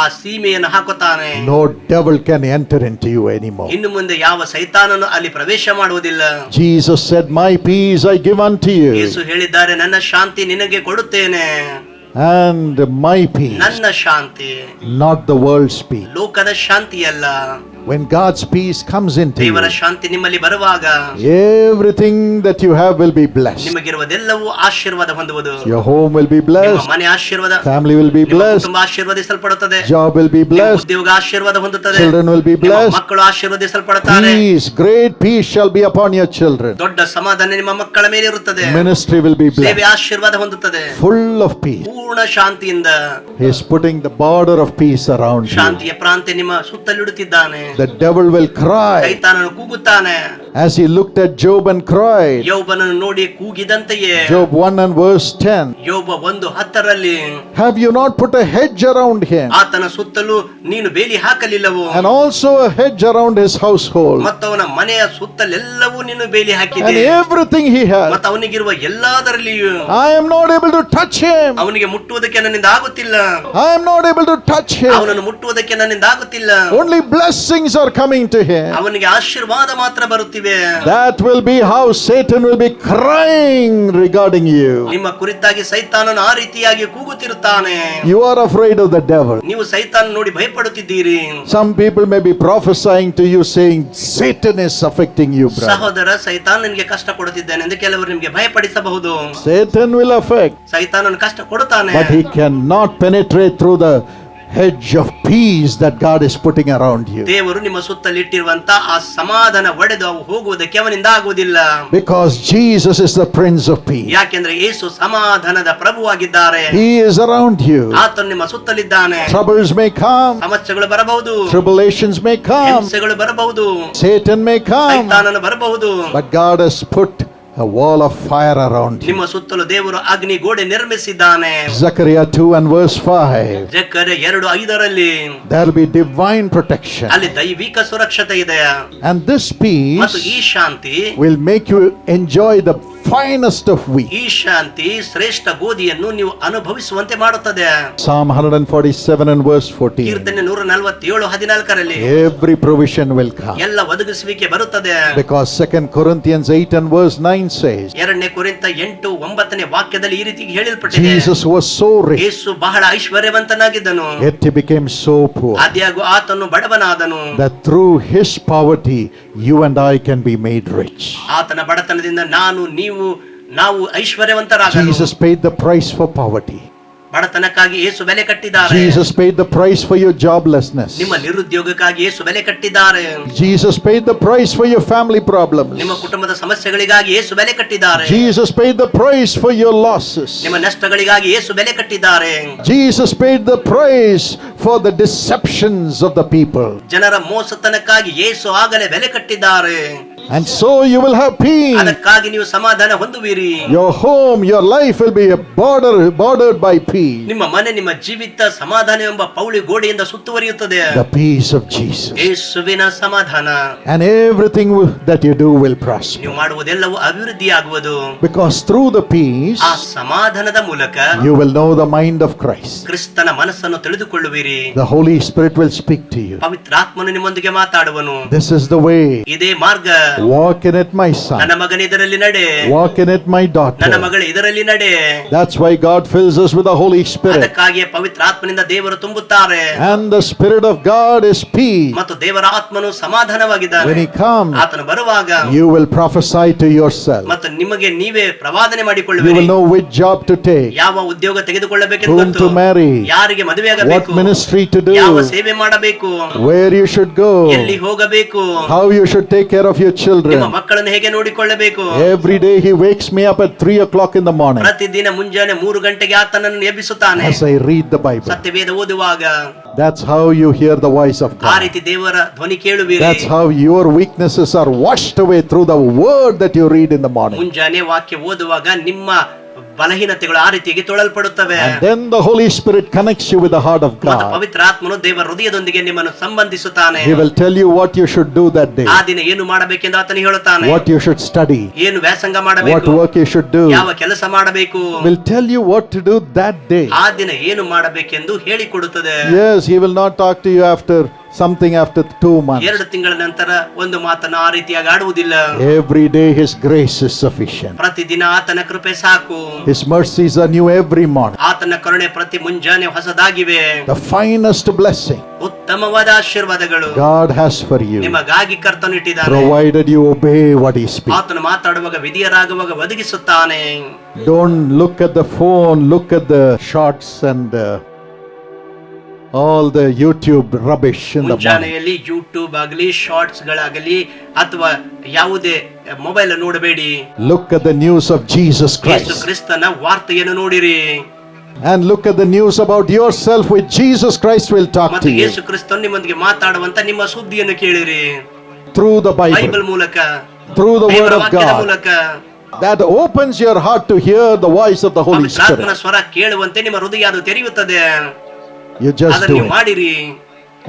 ಆ ಸೀಮೆಯನ್ನು ಹಾಕುತ್ತಾನೆ. No devil can enter into you anymore. ಇನ್ನು ಮುಂದೆ ಯಾವ ಸೈತಾನನು ಅಲ್ಲಿ ಪ್ರವೇಶ ಮಾಡುವುದಿಲ್ಲ. Jesus said, My peace I give unto Yesu you, ಹೇಳಿದ್ದಾರೆ, ನನ್ನ ಶಾಂತಿ ನಿನಗೆ ಕೊಡುತ್ತೇನೆ. and my peace, ನನ್ನ ಶಾಂತಿ, not the world's peace. ಲೋಕದ ಶಾಂತಿಯಲ್ಲ. When God's peace comes into you, ದೇವರ ಶಾಂತಿ ನಿಮ್ಮಲ್ಲಿ ಬರುವಾಗ everything that you have will be blessed. ನಿಮಗಿರುವುದೆಲ್ಲವೂ ಆಶೀರ್ವಾದ ಹೊಂದುವುದು. Your home will be ನಿಮ್ಮ blessed, ಮನೆ ಆಶೀರ್ವಾದ, family will be ನಿಮ್ಮ blessed, ಕುಟುಂಬ ಆಶೀರ್ವದಿಸಲ್ಪಡುತ್ತದೆ, job will be ನಿಮ್ಮ blessed, ಉದ್ಯೋಗ ಆಶೀರ್ವಾದ ಹೊಂದುತ್ತದೆ, children will be ನಿಮ್ಮ blessed. ಮಕ್ಕಳು ಆಶೀರ್ವದಿಸಲ್ಪಡುತ್ತಾರೆ. Peace, great peace shall be upon your children. ದೊಡ್ಡ ಸಮಾಧಾನ ನಿಮ್ಮ ಮಕ್ಕಳ ಮೇಲೆ ಇರುತ್ತದೆ. Ministry will be ಸೇವೆ blessed, ಆಶೀರ್ವಾದ ಹೊಂದುತ್ತದೆ. full of peace. ಪೂರ್ಣ ಶಾಂತಿಯಿಂದ He is putting the border of peace around you. ಶಾಂತಿಯ ಪ್ರಾಂತ್ಯ ನಿಮ್ಮ ಸುತ್ತಲಿಡುತ್ತಿದ್ದಾನೆ. The devil will cry ಸೈತಾನನು ಕೂಗುತ್ತಾನೆ. as he looked at Job and cried. ಯೋಬನನ್ನು ನೋಡಿ ಕೂಗಿದಂತೆಯೇ, Job 1 and verse 10. ಯೋಬ 1:10 Have you not put a hedge around him, ಆತನ ಸುತ್ತಲೂ ನೀನು ಬೇಲಿ ಹಾಕಲಿಲ್ಲವೋ, and also a hedge around his household, ಮತ್ತು ಅವನ ಮನೆಯ ಸುತ್ತಲೆಲ್ಲವೂ ನೀನು ಬೇಲಿ and ಹಾಕಿದೆ, everything he has? ಮತ್ತು ಅವನಿಗಿರುವ ಎಲ್ಲದರಲ್ಲಿಯೂ I am not able to touch him. ಅವನಿಗೆ ಮುಟ್ಟುವುದಕ್ಕೆ ನನ್ನಿಂದ ಆಗುತ್ತಿಲ್ಲ. I am not able to touch him. ಅವನನ್ನು ಮುಟ್ಟುವುದಕ್ಕೆ ನನ್ನಿಂದ ಆಗುತ್ತಿಲ್ಲ. Only blessings are coming to him. ಅವನಿಗೆ ಆಶೀರ್ವಾದ ಮಾತ್ರ ಬರುತ್ತಿವೆ. That will be how Satan will be crying regarding you. ನಿಮ್ಮ ಕುರಿತಾಗಿ ಸೈತಾನನು ಆ ರೀತಿಯಾಗಿ ಕೂಗುತ್ತಿರುತ್ತಾನೆ. You are afraid of the devil. ನೀವು ಸೈತಾನ ನೋಡಿ ಭಯಪಡುತ್ತಿದ್ದೀರಿ. Some people may be prophesying to you saying Satan is affecting you, brother. ಸಹೋದರ, ಸೈತಾನ ನಿಮಗೆ ಕಷ್ಟ ಕೊಡುತ್ತಿದ್ದಾನೆ ಎಂದು ಕೆಲವರು ನಿಮಗೆ ಭಯಪಡಿಸಬಹುದು. Satan will affect, ಸೈತಾನನು ಕಷ್ಟ ಕೊಡುತ್ತಾನೆ, but he cannot penetrate through the hedge of peace that God is putting around you. ದೇವರು ನಿಮ್ಮ ಸುತ್ತಲಿಟ್ಟಿರುವಂತ ಆ ಸಮಾಧಾನ ಒಡೆದು ಅವು ಹೋಗುವುದಕ್ಕೆ ಅವನಿಂದ ಆಗುವುದಿಲ್ಲ. Because Jesus is the Prince of Peace. ಯಾಕೆಂದ್ರೆ ಯೇಸು ಸಮಾಧಾನದ ಪ್ರಭುವಾಗಿದ್ದಾರೆ. He is around you. ಆತನು ನಿಮ್ಮ ಸುತ್ತಲಿದ್ದಾನೆ. Troubles may come, ಸಮಸ್ಯೆಗಳು ಬರಬಹುದು, tribulations may come, ಹಿಂಸೆಗಳು ಬರಬಹುದು, Satan may come, ಸೈತಾನನು ಬರಬಹುದು, but God has put a wall of fire around you. ನಿಮ್ಮ ಸುತ್ತಲೂ ದೇವರು ಅಗ್ನಿ ಗೋಡೆ ನಿರ್ಮಿಸಿದ್ದಾನೆ. Zechariah 2 and verse 5. ಜಕರ್ಯ 2:5 There will be divine protection. ಅಲ್ಲಿ ದೈವಿಕ ಸುರಕ್ಷತೆ ಇದೆ. And this ಮತ್ತು peace ಈ ಶಾಂತಿ will make you enjoy the finest of wheat. ಈ ಶಾಂತಿ ಶ್ರೇಷ್ಠ ಗೋಧಿಯನ್ನು ನೀವು ಅನುಭವಿಸುವಂತೆ ಮಾಡುತ್ತದೆ. Psalm 147 and verse 14. ಕೀರ್ತನೆ 147:14 Every provision will come. ಎಲ್ಲ ಒದಗಿಸುವಿಕೆ ಬರುತ್ತದೆ. Because 2 Corinthians 8 and verse 9 says, 2 ಕೊರಿಂಥ 8:9 ವಾಕ್ಯದಲ್ಲಿ ಈ ರೀತಿ ಹೇಳಲ್ಪಟ್ಟಿದೆ. Jesus was so rich, ಯೇಸು ಬಹಳ ಐಶ್ವರ್ಯವಂತನಾಗಿದ್ದನು, yet he became so poor, ಆದ್ಯಾಗೂ ಆತನು ಬಡವನಾದನು, that through his poverty you and I can be made rich. ಆತನ ಬಡತನದಿಂದ ನಾವು ಐಶ್ವರ್ಯವಂತರಾಗಲು. Jesus paid the price for poverty. ಬಡತನಕ್ಕಾಗಿ ಯೇಸು ಬೆಲೆ ಕಟ್ಟಿದ್ದಾರೆ. Jesus paid the price for your joblessness. ನಿಮ್ಮ ನಿರುದ್ಯೋಗಕ್ಕಾಗಿ ಯೇಸು ಬೆಲೆ ಕಟ್ಟಿದ್ದಾರೆ. Jesus paid the price for your family problems. ನಿಮ್ಮ ಕುಟುಂಬದ ಸಮಸ್ಯೆಗಳಿಗಾಗಿ ಯೇಸು ಬೆಲೆ ಕಟ್ಟಿದ್ದಾರೆ. Jesus paid the price for your losses. ನಿಮ್ಮ ನಷ್ಟಗಳಿಗಾಗಿ ಯೇಸು ಬೆಲೆ ಕಟ್ಟಿದ್ದಾರೆ. Jesus paid the price for the deceptions of the people. ಜನರ ಮೋಸತನಕ್ಕಾಗಿ ಯೇಸು ಆಗಲೇ ಬೆಲೆ ಕಟ್ಟಿದ್ದಾರೆ. And so you will have peace. ಅದಕ್ಕಾಗಿ ನೀವು ಸಮಾಧಾನ ಹೊಂದುವಿರಿ. Your home, your life will be bordered by peace. ನಿಮ್ಮ ಮನೆ, ನಿಮ್ಮ ಜೀವಿತ ಸಮಾಧಾನ ಎಂಬ ಪೌಳಿ ಗೋಡೆಯಿಂದ ಸುತ್ತುವರಿಯುತ್ತದೆ. The peace of Jesus. ಯೇಸುವಿನ ಸಮಾಧಾನ. And everything that you do will prosper. ನೀವು ಮಾಡುವುದೆಲ್ಲವೂ ಅಭಿವೃದ್ಧಿಯಾಗುವುದು. Because through the peace, ಆ ಸಮಾಧಾನದ ಮೂಲಕ you will know the mind of Christ. ಕ್ರಿಸ್ತನ ಮನಸ್ಸನ್ನು ತಿಳಿದುಕೊಳ್ಳುವಿರಿ. The Holy Spirit will speak to you. ಪವಿತ್ರಾತ್ಮನು ನಿಮ್ಮೊಂದಿಗೆ ಮಾತಾಡುವನು. This is the way. ಇದೇ ಮಾರ್ಗ. Walk in it, my son. ನನ್ನ ಮಗನ ಇದರಲ್ಲಿ ನಡೆ. Walk in it, my daughter. ನನ್ನ ಮಗಳು ಇದರಲ್ಲಿ ನಡೆ. That's why God fills us with the Holy Spirit. ಅದಕ್ಕಾಗಿ ಪವಿತ್ರಾತ್ಮನಿಂದ ದೇವರು ತುಂಬುತ್ತಾರೆ. And the Spirit of God is peace. ಮತ್ತು ದೇವರ ಆತ್ಮನು ಸಮಾಧಾನವಾಗಿದ್ದಾನೆ. When he comes, ಆತನು ಬರುವಾಗ you will prophesy to yourself. ಮತ್ತು ನಿಮಗೆ ನೀವೇ ಪ್ರವಾದನೆ You ಮಾಡಿಕೊಳ್ಳುವಿರಿ. will know which job to take, ಯಾವ ಉದ್ಯೋಗ ತೆಗೆದುಕೊಳ್ಳಬೇಕೆಂದು whom ಗೊತ್ತು. to marry, ಯಾರಿಗೆ ಮದುವೆಯಾಗಬೇಕು, what ministry to do, ಯಾವ ಸೇವೆ ಮಾಡಬೇಕು, where you should go, ಎಲ್ಲಿ ಹೋಗಬೇಕು, how you should take care of your children. ನಿಮ್ಮ ಮಕ್ಕಳನ್ನು ಹೇಗೆ ನೋಡಿಕೊಳ್ಳಬೇಕು. Every day he wakes me up at 3 o'clock in the morning ಪ್ರತಿದಿನ ಮುಂಜಾನೆ 3 ಗಂಟೆಗೆ ಆತನನ್ನು ಎಬ್ಬಿಸುತ್ತಾನೆ. as I read the Bible. ಸತ್ಯವೇದ ಓದುವಾಗ That's how you hear the voice of ಆ God. ರೀತಿ ದೇವರ ಧ್ವನಿ ಕೇಳುವಿರಿ. That's how your weaknesses are washed away through the word that you read in the morning. ಮುಂಜಾನೆ ವಾಕ್ಯ ಓದುವಾಗ ನಿಮ್ಮ ಬಲಹೀನತೆಗಳು ಆ ರೀತಿಯಾಗಿ ತೊಳಲ್ಪಡುತ್ತವೆ. And then the Holy Spirit connects you with the heart of ಮತ್ತು God. ಪವಿತ್ರಾತ್ಮನು ದೇವರ ಹೃದಯದೊಂದಿಗೆ ನಿಮ್ಮನ್ನು ಸಂಬಂಧಿಸುತ್ತಾನೆ. He will tell you what you should do that day, ಆ ದಿನ ಏನು ಮಾಡಬೇಕೆಂದು ಆತನು ಹೇಳುತ್ತಾನೆ. what you should study, ಏನು ವ್ಯಾಸಂಗ what ಮಾಡಬೇಕು, work you should do. ಯಾವ ಕೆಲಸ ಮಾಡಬೇಕು, Will tell you what to do that day. ಆ ದಿನ ಏನು ಮಾಡಬೇಕೆಂದು ಹೇಳಿಕೊಡುತ್ತದೆ. Yes, he will not talk to you after 2 months. 2 ತಿಂಗಳ ನಂತರ ಒಂದು ಮಾತನ್ನು ಆ ರೀತಿಯಾಗಿ ಆಡುವುದಿಲ್ಲ. Every day his grace is sufficient. ಪ್ರತಿದಿನ ಆತನ ಕೃಪೆ ಸಾಕು. His mercies are new every morning. ಆತನ ಕರುಣೆ ಪ್ರತಿ ಮುಂಜಾನೆ ಹೊಸದಾಗಿವೆ. The finest blessing ಉತ್ತಮವಾದ ಆಶೀರ್ವಾದಗಳು God has for you, ನಿಮಗಾಗಿ ಕರ್ತನು ಇಟ್ಟಿದ್ದಾನೆ. provided you obey what he speaks. ಆತನು ಮಾತಾಡುವಾಗ ವಿಧಿಯರಾಗುವಾಗ ಒದಗಿಸುತ್ತಾನೆ. Don't look at the phone, look at the shots and all the YouTube rubbish in the morning. ಮುಂಜಾನೆಯಲ್ಲಿ ಯೂಟ್ಯೂಬ್ ಆಗಲಿ, shorts ಗಳಾಗಲಿ ಅಥವಾ ಯಾವುದೇ ಮೊಬೈಲ್ ನೋಡಬೇಡಿ. Look at the news of Jesus Yesu Christ. ಕ್ರಿಸ್ತನ ವಾರ್ತೆಯನ್ನು ನೋಡಿರಿ. And look at the news about yourself which Jesus Christ will talk ಮತ್ತು to you ಯೇಸು ಕ್ರಿಸ್ತನು ನಿಮ್ಮೊಂದಿಗೆ ಮಾತಾಡುವಂತ ನಿಮ್ಮ ಸುದ್ದಿಯನ್ನು ಕೇಳಿರಿ. through the ಬೈಬಲ್ Bible, ಮೂಲಕ, through the word ದೇವರ of ವಾಕ್ಯದ God. ಮೂಲಕ. That opens your heart to hear the voice of the Holy ಪವಿತ್ರಾತ್ಮನ Spirit. ಸ್ವರ ಕೇಳುವಂತೆ ನಿಮ್ಮ ಹೃದಯ ಅದು ತೆರೆಯುತ್ತದೆ. You just ಅದನ್ನು do ನೀವು it. ಮಾಡಿರಿ.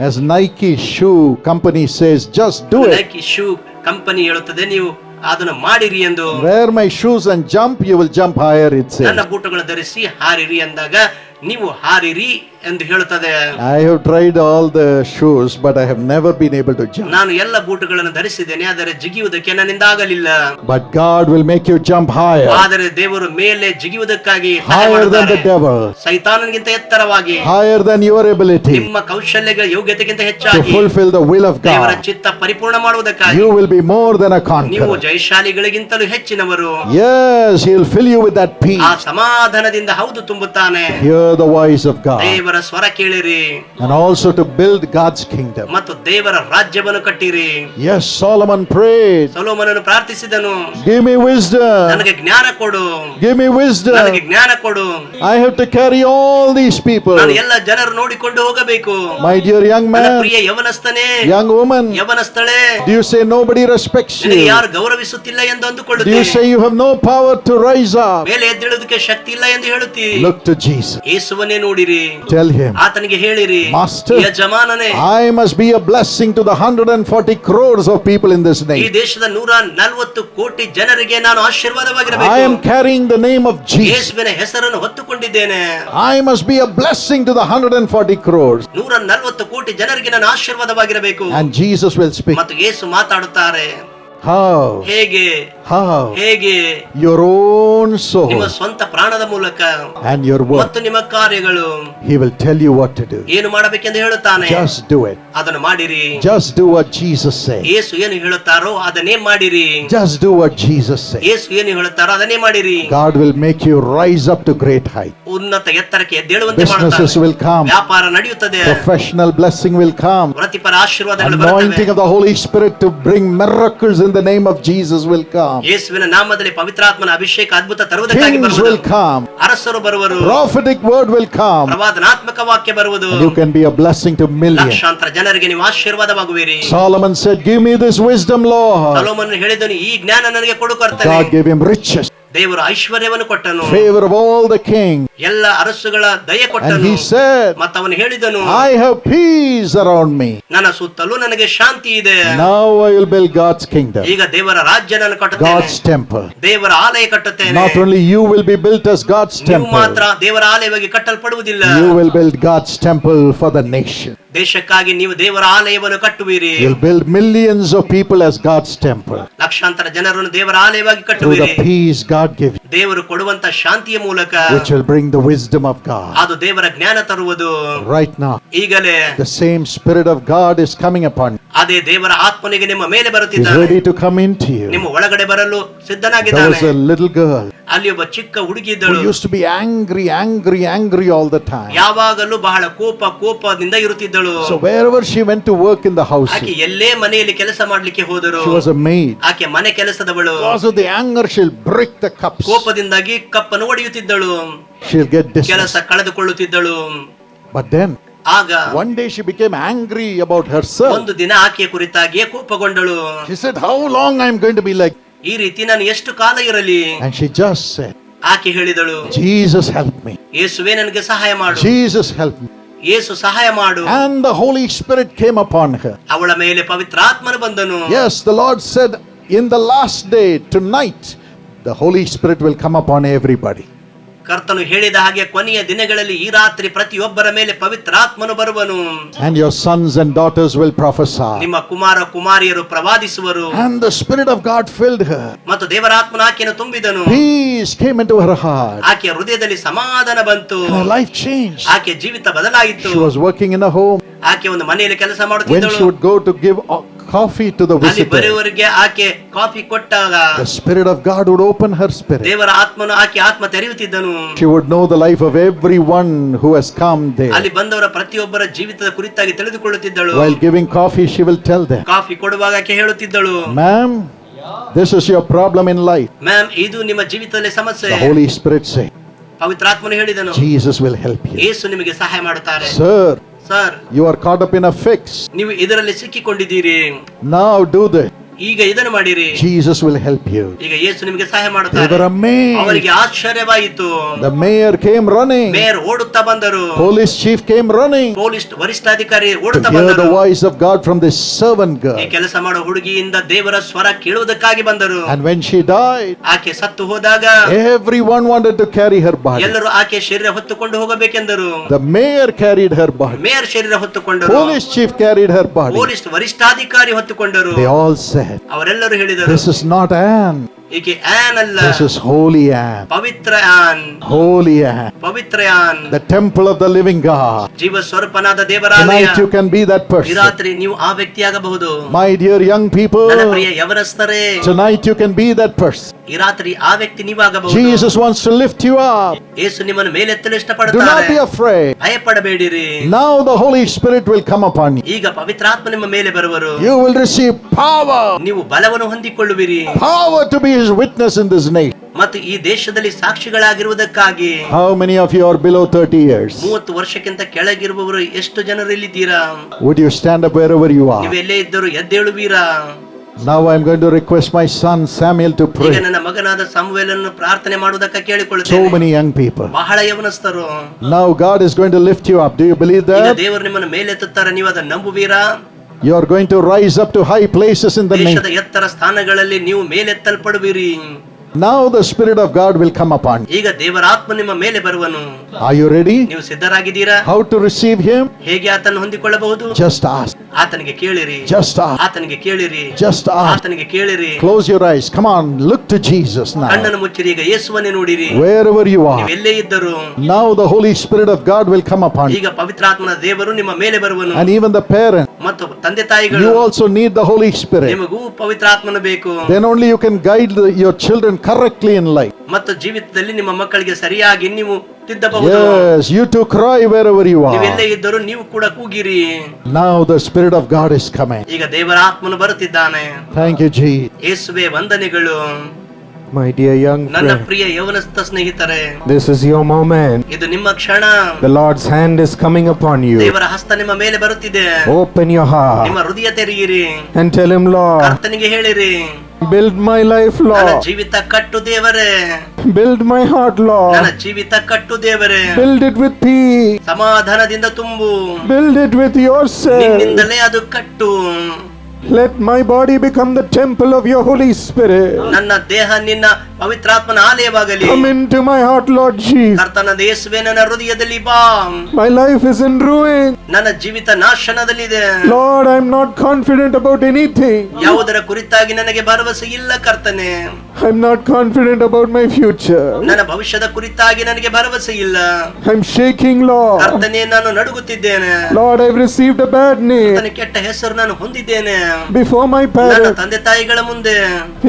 As Nike shoe company says, just do it. Nike shoe company ಹೇಳುತ್ತದೆ, ನೀವು ಅದನ್ನು ಮಾಡಿರಿ ಎಂದು. Wear my shoes and jump, you will jump higher, it ನನ್ನ says. ಬೂಟುಗಳನ್ನು ಧರಿಸಿ ಹಾರಿರಿ ಅಂದಾಗ ನೀವು ಹಾರಿರಿ ಎಂದು ಹೇಳುತ್ತದೆ. I have tried all the shoes, but I have never been able to jump. ನಾನು ಎಲ್ಲ ಬೂಟುಗಳನ್ನು ಧರಿಸಿದ್ದೇನೆ, ಆದರೆ ಜಿಗಿಯುವುದಕ್ಕೆ ನನ್ನಿಂದ ಆಗಲಿಲ್ಲ. But God will make you jump higher, ಆದರೆ ದೇವರು ಮೇಲೆ ಜಿಗಿಯುವುದಕ್ಕಾಗಿ ಸಹಾಯ higher than ಮಾಡುತ್ತಾರೆ. the devil, ಸೈತಾನನಿಗಿಂತ ಎತ್ತರವಾಗಿ, higher than your ability ನಿಮ್ಮ ಕೌಶಲ್ಯಗಳ ಯೋಗ್ಯತೆಗಿಂತ to ಹೆಚ್ಚಾಗಿ fulfill the will of ದೇವರ God. ಚಿತ್ತ ಪರಿಪೂರ್ಣ ಮಾಡುವುದಕ್ಕಾಗಿ You will be more than a ನೀವು conqueror. ಜಯಶಾಲಿಗಳಿಗಿಂತಲೂ ಹೆಚ್ಚಿನವರು. Yes, He will fill you with that ಆ peace. ಸಮಾಧಾನದಿಂದ ಹೌದು ತುಂಬುತ್ತಾನೆ. Hear the voice of God. ದೇವರ ಸ್ವರ ಕೇಳಿರಿ. And also to build God's kingdom. ಮತ್ತು ದೇವರ ರಾಜ್ಯವನ್ನು ಕಟ್ಟಿರಿ. Yes, Solomon prayed, ಸೊಲೊಮೋನನು ಪ್ರಾರ್ಥಿಸಿದನು, give me wisdom, ನನಗೆ ಜ್ಞಾನ ಕೊಡು, give me ನನಗೆ wisdom. ಜ್ಞಾನ ಕೊಡು. I have to carry all these people. ನಾನು ಎಲ್ಲ ಜನರು ನೋಡಿಕೊಂಡು ಹೋಗಬೇಕು. My dear young ನನ್ನ man, Priya ಯವನಸ್ಥನೇ, young woman, ಯವನಸ್ಥಳೇ, do you say nobody respects ನಿನಗೆ you? ಯಾರು ಗೌರವಿಸುತ್ತಿಲ್ಲ ಎಂದು Do ಅಂದುಕೊಳ್ಳುತ್ತಿ? you say you have no power to rise up? ಮೇಲೆ ಎದ್ದೇಳುವುದಕ್ಕೆ ಶಕ್ತಿ ಇಲ್ಲ ಎಂದು ಹೇಳುತ್ತಿ? Look to Jesus. ಯೇಸುವನ್ನೇ ನೋಡಿರಿ. Tell him, ಆತನಿಗೆ ಹೇಳಿರಿ, Master, ಯಜಮಾನನೇ, I must be a blessing to the 140 crores of people in this ಈ nation. ದೇಶದ 140 ಕೋಟಿ ಜನರಿಗೆ ನಾನು I ಆಶೀರ್ವಾದವಾಗಿರಬೇಕು. am carrying the name of Jesus. ಯೇಸುವಿನ ಹೆಸರನ್ನು ಹೊತ್ತುಕೊಂಡಿದ್ದೇನೆ. I must be a blessing to the 140 crores. 140 ಕೋಟಿ ಜನರಿಗೆ ನಾನು ಆಶೀರ್ವಾದವಾಗಿರಬೇಕು. And Jesus will speak. ಮತ್ತು ಯೇಸು ಮಾತಾಡುತ್ತಾರೆ. How? ಹೇಗೆ? How? ಹೇಗೆ? Your own soul ನಿಮ್ಮ ಸ್ವಂತ ಪ್ರಾಣದ ಮೂಲಕ and your work. ಮತ್ತು ನಿಮ್ಮ ಕಾರ್ಯಗಳು. He will tell you what to do. ಏನು ಮಾಡಬೇಕೆಂದು ಹೇಳುತ್ತಾನೆ. Just do it. ಅದನ್ನು ಮಾಡಿರಿ. Just do what Jesus said. ಯೇಸು ಏನು ಹೇಳುತ್ತಾರೋ ಅದನ್ನೇ ಮಾಡಿರಿ. Just do what Jesus said. ಯೇಸು ಏನು ಹೇಳುತ್ತಾರೋ ಅದನ್ನೇ ಮಾಡಿರಿ. God will make you rise up to great height. ಉನ್ನತ ಎತ್ತರಕ್ಕೆ ಎದ್ದೇಳುವಂತೆ Businesses ಮಾಡುತ್ತಾನೆ. will come. ವ್ಯಾಪಾರ ನಡೆಯುತ್ತದೆ. Professional blessing will come. ವೃತ್ತಿಪರ ಆಶೀರ್ವಾದಗಳು Anointing ಬರುತ್ತವೆ. of the Holy Spirit to bring miracles in the name of Jesus will come. ಯೇಸುವಿನ ನಾಮದಲ್ಲಿ ಪವಿತ್ರಾತ್ಮನ ಅಭಿಷೇಕ ಅದ್ಭುತ ತರುವುದಕ್ಕಾಗಿ Kings ಬರುವುದು. will come. ಅರಸರು ಬರುವರು. Prophetic word will come. ಪ್ರವಾದನಾತ್ಮಕ ವಾಕ್ಯ ಬರುವುದು. And you can be a blessing to millions. ಲಕ್ಷಾಂತರ ಜನರಿಗೆ ನೀವು ಆಶೀರ್ವಾದವಾಗುವಿರಿ. Solomon said, give me this wisdom, Lord. ಸೊಲೊಮೋನನು ಹೇಳಿದನು, ಈ ಜ್ಞಾನ ನನಗೆ ಕೊಡು ಕರ್ತನೇ. God gave him riches, ದೇವರು ಐಶ್ವರ್ಯವನ್ನು ಕೊಟ್ಟನು. favor of all the kings. ಎಲ್ಲ ಅರಸುಗಳ ದಯೆ And ಕೊಟ್ಟನು. he said, ಮತ್ತು ಅವನು ಹೇಳಿದನು, I have peace around me. ನನ್ನ ಸುತ್ತಲೂ ನನಗೆ ಶಾಂತಿ ಇದೆ. Now I will build God's kingdom, ಈಗ ದೇವರ ರಾಜ್ಯ ನಾನು ಕಟ್ಟುತ್ತೇನೆ. God's temple. ದೇವರ ಆಲಯ ಕಟ್ಟುತ್ತೇನೆ. Not only you will be built as God's ನೀವು temple, ಮಾತ್ರ ದೇವರ ಆಲಯವಾಗಿ ಕಟ್ಟಲ್ಪಡುವುದಿಲ್ಲ. you will build God's temple for the nation. ದೇಶಕ್ಕಾಗಿ ನೀವು ದೇವರ ಆಲಯವನ್ನು ಕಟ್ಟುವಿರಿ. You'll build millions of people as God's temple ಲಕ್ಷಾಂತರ ಜನರನ್ನು ದೇವರ ಆಲಯವಾಗಿ through ಕಟ್ಟುವಿರಿ. the peace God gives you, ದೇವರು ಕೊಡುವಂತ ಶಾಂತಿಯ ಮೂಲಕ which will bring the wisdom of God. ಅದು ದೇವರ ಜ್ಞಾನ ತರುವುದು. Right now, ಈಗಲೇ the same Spirit of God is coming upon you. ಅದೇ ದೇವರ ಆತ್ಮನಿಗೆ ನಿಮ್ಮ ಮೇಲೆ He's ಬರುತ್ತಿದ್ದಾನೆ. ready to come into you. ನಿಮ್ಮ ಒಳಗಡೆ ಬರಲು There ಸಿದ್ಧನಾಗಿದ್ದಾನೆ. was a little girl ಅಲ್ಲಿ ಒಬ್ಬ ಚಿಕ್ಕ ಹುಡುಗಿ who ಇದ್ದಳು. used to be angry all the time. ಯಾವಾಗಲೂ ಬಹಳ ಕೋಪದಿಂದ ಇರುತ್ತಿದ್ದಳು. So wherever she went to work in the house, ಆಕೆ ಎಲ್ಲೇ ಮನೆಯಲ್ಲಿ ಕೆಲಸ ಮಾಡ್ಲಿಕ್ಕೆ ಹೋದರು. she was a maid. ಆಕೆ ಮನೆ ಕೆಲಸದವಳು. Because of the anger, she'll break the cups. ಕೋಪದಿಂದಾಗಿ ಕಪ್ಪನ್ನು ಒಡೆಯುತ್ತಿದ್ದಳು. She'll get ಕೆಲಸ dismissed. ಕಳೆದುಕೊಳ್ಳುತ್ತಿದ್ದಳು. But then, ಆಗ one day she became angry about herself. ಒಂದು ದಿನ ಆಕೆಯ ಕುರಿತಾಗಿಯೇ ಕೋಪಗೊಂಡಳು. She said, how long I'm going to be like? ಈ ರೀತಿ ನಾನು ಎಷ್ಟು ಕಾಲ ಇರಲಿ? And she just said, ಆಕೆ ಹೇಳಿದಳು, Jesus help me. ಯೇಸುವೇ ನನಗೆ ಸಹಾಯ ಮಾಡು. Jesus help me. ಯೇಸು ಸಹಾಯ ಮಾಡು. And the Holy Spirit came upon her. ಅವಳ ಮೇಲೆ ಪವಿತ್ರಾತ್ಮನು ಬಂದನು. Yes, the Lord said, in the last day, tonight, the Holy Spirit will come upon everybody. ಕರ್ತನು ಹೇಳಿದ ಹಾಗೆ ಕೊನೆಯ ದಿನಗಳಲ್ಲಿ ಈ ರಾತ್ರಿ ಪ್ರತಿಯೊಬ್ಬರ ಮೇಲೆ ಪವಿತ್ರಾತ್ಮನು ಬರುವನು. And your sons and daughters will prophesy. ನಿಮ್ಮ Kumara ಕುಮಾರಿಯರು ಪ್ರವಾದಿಸುವರು. And the Spirit of God filled her. ಮತ್ತು ದೇವರಾತ್ಮನು ಆಕೆಯನ್ನು ತುಂಬಿದನು. Peace came into her heart. ಆಕೆಯ ಹೃದಯದಲ್ಲಿ ಸಮಾಧಾನ ಬಂತು. And her life changed. ಆಕೆಯ ಜೀವಿತ ಬದಲಾಯಿತು. She was working in a home. ಆಕೆ ಒಂದು ಮನೆಯಲ್ಲಿ ಕೆಲಸ When ಮಾಡುತ್ತಿದ್ದಳು. she would go to give coffee to the ಅಲ್ಲಿ visitor, ಬರುವವರಿಗೆ ಆಕೆ ಕಾಫಿ ಕೊಟ್ಟಾಗ the Spirit of God would open her spirit. ದೇವರ ಆತ್ಮನು ಆಕೆ ಆತ್ಮ ತೆರೆಯುತ್ತಿದ್ದನು. She would know the life of everyone who has come there. ಅಲ್ಲಿ ಬಂದವರ ಪ್ರತಿಯೊಬ್ಬರ ಜೀವಿತದ ಕುರಿತಾಗಿ ತಿಳಿದುಕೊಳ್ಳುತ್ತಿದ್ದಳು. While giving coffee, she will tell them, coffee ಕೊಡುವಾಗ ಆಕೆ ಹೇಳುತ್ತಿದ್ದಳು, ma'am, this is your problem in life. Ma'am, ಇದು ನಿಮ್ಮ ಜೀವಿತದಲ್ಲಿ ಸಮಸ್ಯೆ. The Holy Spirit said, ಪವಿತ್ರಾತ್ಮನು ಹೇಳಿದನು, Jesus will help you. ಯೇಸು ನಿಮಗೆ ಸಹಾಯ ಮಾಡುತ್ತಾರೆ. Sir, sir, you are caught up in a fix. ನೀವು ಇದರಲ್ಲಿ ಸಿಕ್ಕಿಕೊಂಡಿದ್ದೀರಿ. Now do this. ಈಗ ಇದನ್ನು ಮಾಡಿರಿ. Jesus will help you. ಈಗ ಯೇಸು ನಿಮಗೆ ಸಹಾಯ They were ಮಾಡುತ್ತಾರೆ. amazed. ಅವರಿಗೆ ಆಶ್ಚರ್ಯವಾಯಿತು. The mayor came running. Mayor ಓಡುತ್ತಾ ಬಂದರು. Police chief came running police ವರಿಷ್ಠಾಧಿಕಾರಿ to ಓಡುತ್ತಾ hear the ಬಂದರು. voice of God from this servant ಈ girl. ಕೆಲಸ ಮಾಡೋ ಹುಡುಗಿಯಿಂದ ದೇವರ ಸ್ವರ ಕೇಳುವುದಕ್ಕಾಗಿ ಬಂದರು. And when she died, ಆಕೆ ಸತ್ತು ಹೋದಾಗ everyone wanted to carry her body. ಎಲ್ಲರೂ ಆಕೆ ಶರೀರ ಹೊತ್ತುಕೊಂಡು ಹೋಗಬೇಕೆಂದರು. The mayor carried her body. Mayor ಶರೀರ ಹೊತ್ತುಕೊಂಡರು. Police chief carried her body. Police ವರಿಷ್ಠಾಧಿಕಾರಿ ಹೊತ್ತುಕೊಂಡರು. They all said, ಅವರೆಲ್ಲರೂ ಹೇಳಿದರು, this is not Anne. ಈಕೆ ಆನ್ ಅಲ್ಲ, This is holy Anne. ಪವಿತ್ರ ಆನ್. Holy Anne. ಪವಿತ್ರ Anne, The temple of the living God. ಜೀವ ಸ್ವರೂಪನಾದ ದೇವರಾಲಯ. Tonight you can be that ಈ person. ರಾತ್ರಿ ನೀವು ಆ ವ್ಯಕ್ತಿಯಾಗಬಹುದು. My dear young people, ನನ್ನ ಪ್ರಿಯ ಯವನಸ್ಥರೇ, tonight you can be that person. ಈ ರಾತ್ರಿ ಆ ವ್ಯಕ್ತಿ ನೀವಾಗಬಹುದು. Jesus wants to lift you up. ಯೇಸು ನಿಮ್ಮನ್ನು ಮೇಲೆತ್ತಲು Do not ಇಷ್ಟಪಡುತ್ತಾರೆ. be afraid. ಭಯಪಡಬೇಡಿರಿ. Now the Holy Spirit will come upon you. ಈಗ ಪವಿತ್ರಾತ್ಮ ನಿಮ್ಮ ಮೇಲೆ ಬರುವರು. You will receive power. ನೀವು ಬಲವನ್ನು ಹೊಂದಿಕೊಳ್ಳುವಿರಿ. Power to be His witness in this nation. ಮತ್ತು ಈ ದೇಶದಲ್ಲಿ ಸಾಕ್ಷಿಗಳಾಗಿರುವುದಕ್ಕಾಗಿ. How many of you are below 30 years? 30 ವರ್ಷಕ್ಕಿಂತ ಕೆಳಗಿರುವವರು ಎಷ್ಟು ಜನರು ಇಲ್ಲಿದ್ದೀರಾ? Would you stand up wherever you are? ನೀವೆಲ್ಲೇ ಇದ್ದರೂ ಎದ್ದೇಳುವೀರಾ? Now I'm going to request my son Samuel to ಈಗ pray. ನನ್ನ ಮಗನಾದ ಸಮುವೇಲನ್ನು ಪ್ರಾರ್ಥನೆ ಮಾಡುವುದಕ್ಕೆ So ಕೇಳಿಕೊಳ್ಳುತ್ತೇನೆ. many young people. ಬಹಳ ಯವನಸ್ಥರು. Now God is going to lift you up. Do you believe ಈಗ that? ದೇವರು ನಿಮ್ಮನ್ನು ಮೇಲೆತ್ತುತ್ತಾರೆ, ನೀವು ಅದನ್ನು ನಂಬುವೀರಾ? You are going to rise up to high places in the name. ದೇಶದ ಎತ್ತರ ಸ್ಥಾನಗಳಲ್ಲಿ ನೀವು ಮೇಲೆತ್ತಲ್ಪಡುವಿರಿ. Now the Spirit of God will come upon you. ಈಗ ದೇವರ ಆತ್ಮ ನಿಮ್ಮ ಮೇಲೆ ಬರುವನು. Are you ready? ನೀವು ಸಿದ್ಧರಾಗಿದ್ದೀರಾ? How to receive Him? ಹೇಗೆ ಆತನ್ನು ಹೊಂದಿಕೊಳ್ಳಬಹುದು? Just ask. ಆತನಿಗೆ ಕೇಳಿರಿ. Just ask. ಆತನಿಗೆ ಕೇಳಿರಿ. Just ask. ಆತನಿಗೆ ಕೇಳಿರಿ. Close your eyes. Come on, look to Jesus now. ಕಣ್ಣನ್ನು ಮುಚ್ಚಿರಿ, ಈಗ ಯೇಸುವನ್ನೇ ನೋಡಿರಿ. Wherever you are. ನೀವು ಎಲ್ಲೇ ಇದ್ದರು, Now the Holy Spirit of God will come upon you. ಈಗ ಪವಿತ್ರಾತ್ಮನ ದೇವರು ನಿಮ್ಮ ಮೇಲೆ ಬರುವನು. And even the parents. ಮತ್ತು ತಂದೆ ತಾಯಿಗಳು, You also need the Holy Spirit. ನಿಮಗೂ ಪವಿತ್ರಾತ್ಮನು ಬೇಕು. Then only you can guide your children correctly in life. ಮತ್ತು ಜೀವಿತದಲ್ಲಿ ನಿಮ್ಮ ಮಕ್ಕಳಿಗೆ ಸರಿಯಾಗಿ ನೀವು ತಿದ್ದಬಹುದು. Yes, you to cry wherever you ನೀವು ಎಲ್ಲೇ are. ಇದ್ದರೂ ನೀವು ಕೂಡ ಕೂಗಿರಿ. Now the Spirit of God is coming. ಈಗ ದೇವರ ಆತ್ಮನು ಬರುತ್ತಿದ್ದಾನೆ. Thank you, Jesus. ಯೇಸುವೆ ವಂದನೆಗಳು. My dear young ನನ್ನ friend, ಪ್ರಿಯ ಯೌವನಸ್ಥ ಸ್ನೇಹಿತರೆ, this is your moment. ಇದು ನಿಮ್ಮ ಕ್ಷಣ. The Lord's hand is coming upon you. ದೇವರ ಹಸ್ತ ನಿಮ್ಮ ಮೇಲೆ ಬರುತ್ತಿದೆ. Open your heart ನಿಮ್ಮ ಹೃದಯ ತೆರೆಯಿರಿ. and tell Him, Lord, ಕರ್ತನಿಗೆ ಹೇಳಿರಿ, build my life, ನನ್ನ Lord. ಜೀವಿತ ಕಟ್ಟು ದೇವರೇ, Build my heart, ನನ್ನ Lord. ಜೀವಿತ ಕಟ್ಟು ದೇವರೇ. Build it with peace. ಸಮಾಧಾನದಿಂದ ತುಂಬು, Build it with yourself. ನಿನ್ನಿಂದಲೇ ಅದು ಕಟ್ಟು. Let my body become the temple of your Holy Spirit. ನನ್ನ ದೇಹ ನಿನ್ನ ಪವಿತ್ರಾತ್ಮನ ಆಲಯವಾಗಲಿ. Come into my heart, Lord Jesus. ಕರ್ತನಾದ ಯೇಸುವೇ, ನನ್ನ ಹೃದಯದಲ್ಲಿ ಬಾ. My life is in ruin. ನನ್ನ ಜೀವಿತ ನಾಶನದಲ್ಲಿದೆ. Lord, I'm not confident about anything. ಯಾವುದರ ಕುರಿತಾಗಿ ನನಗೆ ಭರವಸೆ ಇಲ್ಲ ಕರ್ತನೆ. I'm not confident about my future. ನನ್ನ ಭವಿಷ್ಯದ ಕುರಿತಾಗಿ ನನಗೆ ಭರವಸೆ ಇಲ್ಲ. I'm shaking, Lord. ಕರ್ತನೆ, ನಾನು ನಡುಗುತ್ತಿದ್ದೇನೆ. Lord, I've received a bad name ನನ್ನ ಕೆಟ್ಟ ಹೆಸರು ನಾನು ಹೊಂದಿದ್ದೇನೆ. before my ನನ್ನ parents, ತಂದೆ ತಾಯಿಗಳ ಮುಂದೆ,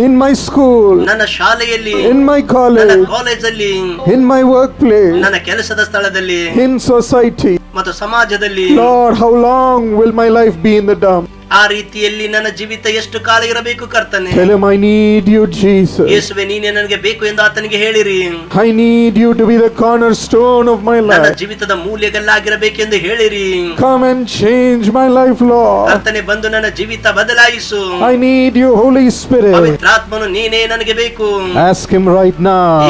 in my school, ನನ್ನ ಶಾಲೆಯಲ್ಲಿ, in my ನನ್ನ college, ಕಾಲೇಜಲ್ಲಿ, in my workplace, ನನ್ನ ಕೆಲಸದ ಸ್ಥಳದಲ್ಲಿ in society. ಮತ್ತು ಸಮಾಜದಲ್ಲಿ. Lord, how long will my life be in the dump? ಆ ರೀತಿಯಲ್ಲಿ ನನ್ನ ಜೀವಿತ ಎಷ್ಟು ಕಾಲ ಇರಬೇಕು ಕರ್ತನೆ? Tell Him, I need you, Jesus. ಯೇಸುವೆ, ನೀನೇ ನನಗೆ ಬೇಕು ಎಂದು ಆತನಿಗೆ ಹೇಳಿರಿ. I need you to be the cornerstone of my ನನ್ನ life. ಜೀವಿತದ ಮೂಲೆಗಲ್ಲಾಗಿರಬೇಕೆಂದು ಹೇಳಿರಿ. Come and change my life, Lord. ಕರ್ತನೆ, ಬಂದು ನನ್ನ ಜೀವಿತ ಬದಲಾಯಿಸು. I need you, Holy Spirit. ಪವಿತ್ರಾತ್ಮನು ನೀನೇ ನನಗೆ ಬೇಕು. Ask Him right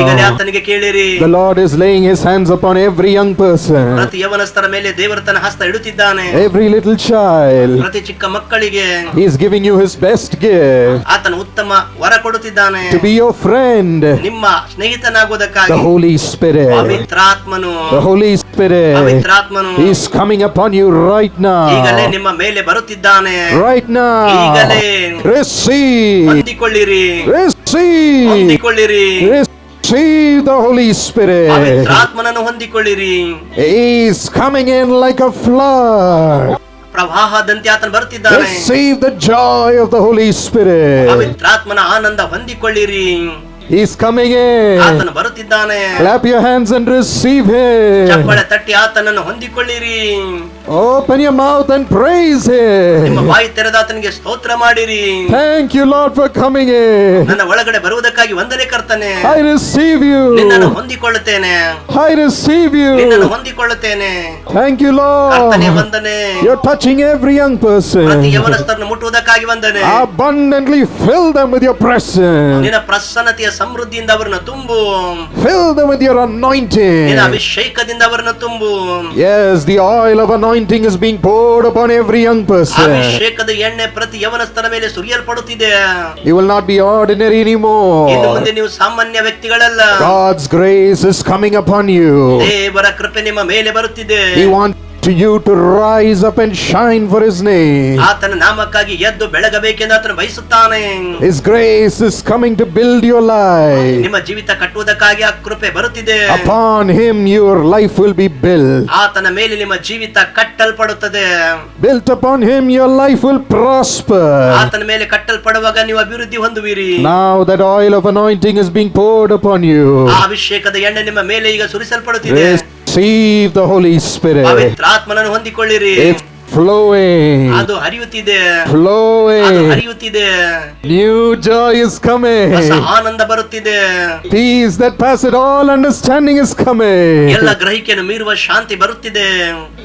ಈಗಲೇ now. ಆತನಿಗೆ ಕೇಳಿರಿ. The Lord is laying His hands upon every young person, ಪ್ರತಿ ಯವನಸ್ಥರ ಮೇಲೆ ದೇವರು ತನ್ನ ಹಸ್ತ ಇಡುತ್ತಿದ್ದಾನೆ. every little child. ಪ್ರತಿ ಚಿಕ್ಕ ಮಕ್ಕಳಿಗೆ He is giving you His best gift ಆತನ ಉತ್ತಮ ವರ ಕೊಡುತ್ತಿದ್ದಾನೆ. to be your friend. ನಿಮ್ಮ ಸ್ನೇಹಿತನಾಗುವುದಕ್ಕಾಗಿ The Holy Spirit. ಪವಿತ್ರಾತ್ಮನು, The Holy Spirit. ಪವಿತ್ರಾತ್ಮನು He is coming upon you right ಈಗಲೇ now. ನಿಮ್ಮ ಮೇಲೆ ಬರುತ್ತಿದ್ದಾನೆ. Right now. ಈಗಲೇ Receive. ಹೊಂದಿಕೊಳ್ಳಿರಿ, Receive. ಹೊಂದಿಕೊಳ್ಳಿರಿ. Receive the Holy Spirit. ಪವಿತ್ರಾತ್ಮನನ್ನು ಹೊಂದಿಕೊಳ್ಳಿರಿ. He is coming in like a flood. ಪ್ರವಾಹದಂತೆ ಆತನು ಬರುತ್ತಿದ್ದಾನೆ. Receive the joy of the Holy Spirit. ಪವಿತ್ರಾತ್ಮನ ಆನಂದ ಹೊಂದಿಕೊಳ್ಳಿರಿ. He is coming in. ಆತನು ಬರುತ್ತಿದ್ದಾನೆ. Clap your hands and receive Him. ಚಪ್ಪಳೆ ತಟ್ಟಿ ಆತನನ್ನು ಹೊಂದಿಕೊಳ್ಳಿರಿ. Open your mouth and praise ನಿಮ್ಮ Him. ಬಾಯಿ ತೆರೆದ ಆತನಿಗೆ ಸ್ತೋತ್ರ ಮಾಡಿರಿ. Thank you, Lord, for coming in. ನನ್ನ ಒಳಗಡೆ ಬರುವುದಕ್ಕಾಗಿ ವಂದನೆ ಕರ್ತನೆ. I receive ನಿನ್ನನ್ನು you. ಹೊಂದಿಕೊಳ್ಳುತ್ತೇನೆ. I receive ನಿನ್ನನ್ನು you. ಹೊಂದಿಕೊಳ್ಳುತ್ತೇನೆ. Thank you, ಕರ್ತನೆ, Lord. ವಂದನೆ. You're touching every young ಪ್ರತಿ person. ಯವನಸ್ಥರನ್ನು ಮುಟ್ಟುವುದಕ್ಕಾಗಿ ವಂದನೆ. Abundantly fill them with your presence. ನಿನ್ನ ಪ್ರಸನ್ನತೆಯ ಸಮೃದ್ಧಿಯಿಂದ ಅವರನ್ನು ತುಂಬು. Fill them with your ನಿನ್ನ anointing. ಅಭಿಷೇಕದಿಂದ ಅವರನ್ನು ತುಂಬು. Yes, the oil of anointing is being poured upon every young person. ಅಭಿಷೇಕದ ಎಣ್ಣೆ ಪ್ರತಿ ಯವನಸ್ಥರ ಮೇಲೆ ಸುರಿಯಲ್ಪಡುತ್ತಿದೆ. You will not be ordinary ಇನ್ನು anymore. ಮುಂದೆ ನೀವು ಸಾಮಾನ್ಯ ವ್ಯಕ್ತಿಗಳಲ್ಲ. God's grace is coming upon you. ದೇವರ ಕೃಪೆ ನಿಮ್ಮ ಮೇಲೆ ಬರುತ್ತಿದೆ. He wants you to rise up and shine for His name. ಆತನ ನಾಮಕ್ಕಾಗಿ ಎದ್ದು ಬೆಳಗಬೇಕೆಂದು ಆತನು ಬಯಸುತ್ತಾನೆ. His grace is coming to build your life. ನಿಮ್ಮ ಜೀವಿತ ಕಟ್ಟುವುದಕ್ಕಾಗಿ ಆ ಕೃಪೆ ಬರುತ್ತಿದೆ. Upon Him your life will be built. ಆತನ ಮೇಲೆ ನಿಮ್ಮ ಜೀವಿತ ಕಟ್ಟಲ್ಪಡುತ್ತದೆ. Built upon Him your life will prosper. ಆತನ ಮೇಲೆ ಕಟ್ಟಲ್ಪಡುವಾಗ ನೀವು ಅಭಿವೃದ್ಧಿ ಹೊಂದುವಿರಿ. Now that oil of anointing is being poured upon you. ಆ ಅಭಿಷೇಕದ ಎಣ್ಣೆ ನಿಮ್ಮ ಮೇಲೆ ಈಗ ಸುರಿಸಲ್ಪಡುತ್ತಿದೆ. Receive the Holy Spirit. ಪವಿತ್ರಾತ್ಮನನ್ನು ಹೊಂದಿಕೊಳ್ಳಿರಿ. flowing, ಅದು ಹರಿಯುತ್ತಿದೆ, ಅದು flowing. ಹರಿಯುತ್ತಿದೆ. New joy is coming. ಹೊಸ ಆನಂದ ಬರುತ್ತಿದೆ. Peace that passeth all understanding is coming. ಎಲ್ಲ ಗ್ರಹಿಕೆಯನ್ನು ಮೀರುವ ಶಾಂತಿ ಬರುತ್ತಿದೆ.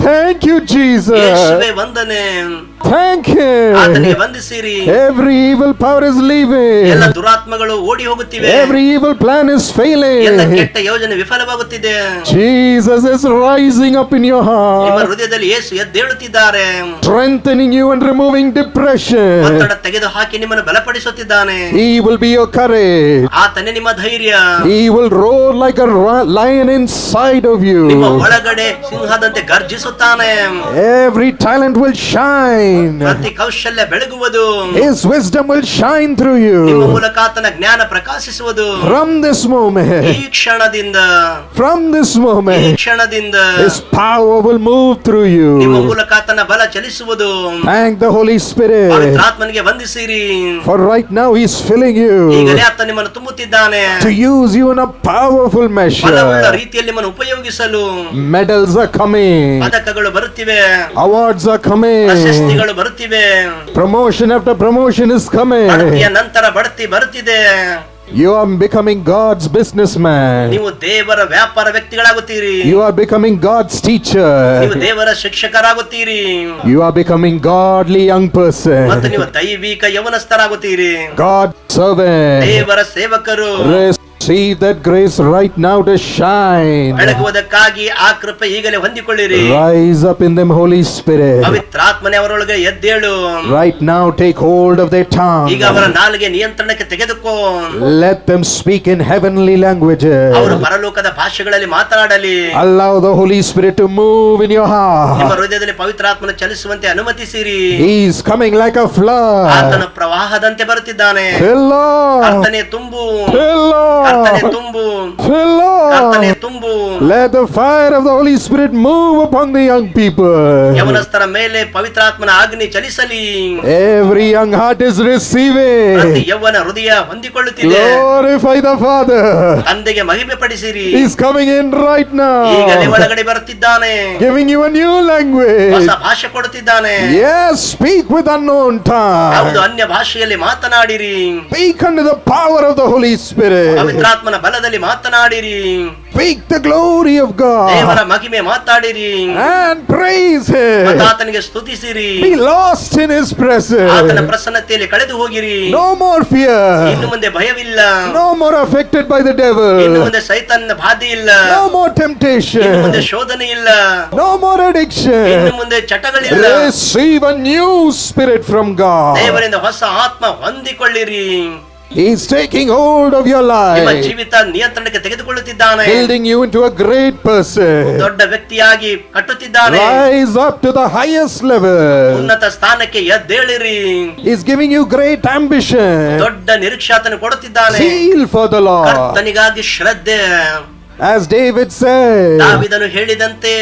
Thank you, Jesus. ಯೇಸುವೇ ವಂದನೆ. Thank ಆತನಿಗೆ Him. ವಂದಿಸಿರಿ. Every evil power is leaving. ಎಲ್ಲ ದುರಾತ್ಮಗಳು ಓಡಿ ಹೋಗುತ್ತಿವೆ. Every evil plan is ಎಲ್ಲ failing. ಕೆಟ್ಟ ಯೋಜನೆ ವಿಫಲವಾಗುತ್ತಿದೆ. Jesus is rising up in your ನಿಮ್ಮ heart, ಹೃದಯದಲ್ಲಿ ಯೇಸು ಎದ್ದೇಳುತ್ತಿದ್ದಾರೆ. strengthening you and removing depression. ಒತ್ತಡ ತೆಗೆದು ಹಾಕಿ ನಿಮ್ಮನ್ನು ಬಲಪಡಿಸುತ್ತಿದ್ದಾನೆ. He will be your courage. ಆತನೇ ನಿಮ್ಮ ಧೈರ್ಯ. He will roar like a lion inside of ನಿಮ್ಮ you. ಒಳಗಡೆ ಸಿಂಹದಂತೆ ಗರ್ಜಿಸುತ್ತಾನೆ. Every talent will shine. ಪ್ರತಿ ಕೌಶಲ್ಯ ಬೆಳಗುವುದು. His wisdom will shine through ನಿಮ್ಮ you. ಮೂಲಕ ಆತನ ಜ್ಞಾನ ಪ್ರಕಾಶಿಸುವುದು. From this moment, ಈ ಕ್ಷಣದಿಂದ, from this ಈ moment, ಕ್ಷಣದಿಂದ His power will move through ನಿಮ್ಮ you. ಮೂಲಕ ಆತನ ಬಲ ಚಲಿಸುವುದು. Thank the Holy Spirit. ಪವಿತ್ರಾತ್ಮನಿಗೆ ವಂದಿಸಿರಿ. For right now He's filling ಈಗಲೇ you ಆತ ನಿಮ್ಮನ್ನು ತುಂಬುತ್ತಿದ್ದಾನೆ. to use you in a powerful ಬಲವುಳ್ಳ measure. ರೀತಿಯಲ್ಲಿ ನಿಮ್ಮನ್ನು ಉಪಯೋಗಿಸಲು Medals are coming. ಪದಕಗಳು ಬರುತ್ತಿವೆ, Awards are coming. ಪ್ರಶಸ್ತಿಗಳು ಬರುತ್ತಿವೆ, Promotion after promotion is coming. ಬಡ್ತಿಯ ನಂತರ ಬಡ್ತಿ ಬರುತ್ತಿದೆ. You are becoming God's businessman. ನೀವು ದೇವರ ವ್ಯಾಪಾರ ವ್ಯಕ್ತಿಗಳಾಗುತ್ತೀರಿ. You are becoming God's ನೀವು teacher. ದೇವರ ಶಿಕ್ಷಕರಾಗುತ್ತೀರಿ. You are becoming godly young ಮತ್ತು person. ನೀವು ದೈವಿಕ ಯವನಸ್ಥರಾಗುತ್ತೀರಿ. God's servant. ದೇವರ ಸೇವಕರು. Receive that grace right now to shine. ಬೆಳಗುವುದಕ್ಕಾಗಿ ಆ ಕೃಪೆ ಈಗಲೇ ಹೊಂದಿಕೊಳ್ಳಿರಿ. Rise up in them, Holy Spirit. ಪವಿತ್ರಾತ್ಮನೆ ಅವರೊಳಗೆ ಎದ್ದೇಳು. Right now take hold of their ಈಗ ಅವರ tongue. ನಾಲಿಗೆ ನಿಯಂತ್ರಣಕ್ಕೆ ತೆಗೆದುಕೋ. Let them speak in heavenly ಅವರು languages. ಪರಲೋಕದ ಭಾಷೆಗಳಲ್ಲಿ ಮಾತನಾಡಲಿ. Allow the Holy Spirit to move in your ನಿಮ್ಮ heart. ಹೃದಯದಲ್ಲಿ ಪವಿತ್ರಾತ್ಮನ ಚಲಿಸುವಂತೆ ಅನುಮತಿಸಿರಿ. He's coming like a ಆತನ flood. ಪ್ರವಾಹದಂತೆ ಬರುತ್ತಿದ್ದಾನೆ. Fill Lord. ಕರ್ತನೆ ತುಂಬು, Fill ಕರ್ತನೆ Lord. ತುಂಬು, Fill ಕರ್ತನೆ Lord. ತುಂಬು. Let the fire of the Holy Spirit move upon the young people. ಯವನಸ್ಥರ ಮೇಲೆ ಪವಿತ್ರಾತ್ಮನ ಅಗ್ನಿ ಚಲಿಸಲಿ. Every young heart is ಪ್ರತಿ receiving. ಯೌವನ ಹೃದಯ ಹೊಂದಿಕೊಳ್ಳುತ್ತಿದೆ. Glorify the Father. ತಂದೆಗೆ ಮಹಿಮೆ ಪಡಿಸಿರಿ. He's coming in right ಈಗಲೇ now, ಒಳಗಡೆ ಬರುತ್ತಿದ್ದಾನೆ. giving you a new ಹೊಸ language. ಭಾಷೆ ಕೊಡುತ್ತಿದ್ದಾನೆ. Yes, speak with unknown ಹೌದು, tongue. ಅನ್ಯ ಭಾಷೆಯಲ್ಲಿ ಮಾತನಾಡಿರಿ. Speak under the power of the Holy Spirit. ಪವಿತ್ರಾತ್ಮನ ಬಲದಲ್ಲಿ ಮಾತನಾಡಿರಿ. Speak the glory of ದೇವರ God ಮಹಿಮೆ ಮಾತಾಡಿರಿ. and praise ಮತ್ತು Him. ಆತನಿಗೆ ಸ್ತುತಿಸಿರಿ. Be lost in His ಆತನ presence. ಪ್ರಸನ್ನತೆಯಲ್ಲಿ ಕಳೆದು ಹೋಗಿರಿ. No more ಇನ್ನು fear. ಮುಂದೆ ಭಯವಿಲ್ಲ. No more affected by the ಇನ್ನು devil. ಮುಂದೆ ಸೈತಾನನ ಬಾಧೆ ಇಲ್ಲ. No more ಇನ್ನು ಮುಂದೆ temptation. ಶೋಧನೆ ಇಲ್ಲ. No more ಇನ್ನು addiction. ಮುಂದೆ ಚಟಗಳಿಲ್ಲ. Receive a new spirit from God. ದೇವರಿಂದ ಹೊಸ ಆತ್ಮ ಹೊಂದಿಕೊಳ್ಳಿರಿ. He's taking hold of your ನಿಮ್ಮ life, ಜೀವಿತ ನಿಯಂತ್ರಣಕ್ಕೆ ತೆಗೆದುಕೊಳ್ಳುತ್ತಿದ್ದಾನೆ. building you into a great person. ದೊಡ್ಡ ವ್ಯಕ್ತಿಯಾಗಿ ಕಟ್ಟುತ್ತಿದ್ದಾನೆ. Rise up to the highest level. ಉನ್ನತ ಸ್ಥಾನಕ್ಕೆ ಎದ್ದೇಳಿರಿ. He's giving you great ambition. ದೊಡ್ಡ ನಿರೀಕ್ಷಾತನ ಕೊಡುತ್ತಿದ್ದಾನೆ. Zeal for the Lord. ಕರ್ತನಿಗಾಗಿ ಶ್ರದ್ಧೆ. As David said, ದಾವೀದನು ಹೇಳಿದಂತೆ,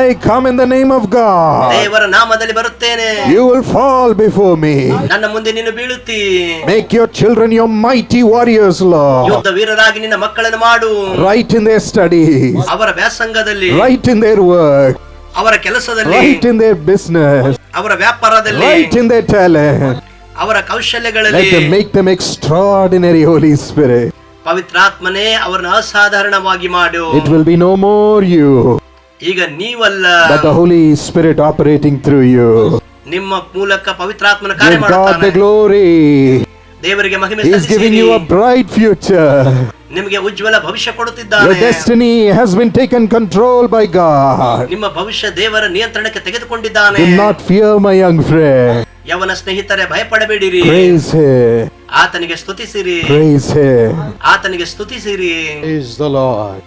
I come in the name of God. ದೇವರ ನಾಮದಲ್ಲಿ ಬರುತ್ತೇನೆ. You will fall before me. ನನ್ನ ಮುಂದೆ ನೀನು ಬೀಳುತ್ತಿ. Make your children your mighty warriors, Lord. ಯುದ್ಧ ವೀರರಾಗಿ ನಿನ್ನ ಮಕ್ಕಳನ್ನು ಮಾಡು. Right in their studies, ಅವರ ವ್ಯಾಸಂಗದಲ್ಲಿ, right in their work, ಅವರ ಕೆಲಸದಲ್ಲಿ, right in their business, ಅವರ ವ್ಯಾಪಾರದಲ್ಲಿ, right in their talent. ಅವರ Let ಕೌಶಲ್ಯಗಳಲ್ಲಿ. them make them extraordinary, Holy Spirit. ಪವಿತ್ರಾತ್ಮನೇ ಅವರನ್ನು ಅಸಾಧಾರಣವಾಗಿ ಮಾಡು. It will be no more you, ಈಗ ನೀವಲ್ಲ, but the Holy Spirit operating through you. ನಿಮ್ಮ ಮೂಲಕ ಪವಿತ್ರಾತ್ಮನ ಕಾರ್ಯ Give God the ಮಾಡುತ್ತಾನೆ. glory. ದೇವರಿಗೆ ಮಹಿಮೆ He's giving ಸಲ್ಲಿಸಿರಿ. you a bright future. ನಿಮಗೆ ಉಜ್ವಲ ಭವಿಷ್ಯ Your ಕೊಡುತ್ತಿದ್ದಾನೆ. destiny has been taken control by God. ನಿಮ್ಮ ಭವಿಷ್ಯ ದೇವರ ನಿಯಂತ್ರಣಕ್ಕೆ ತೆಗೆದುಕೊಂಡಿದ್ದಾನೆ. Do not fear, my young friend. ಯವನ ಸ್ನೇಹಿತರೆ, ಭಯಪಡಬೇಡಿರಿ. Praise Him. ಆತನಿಗೆ ಸ್ತುತಿಸಿರಿ. Praise Him. ಆತನಿಗೆ ಸ್ತುತಿಸಿರಿ. Praise the Lord.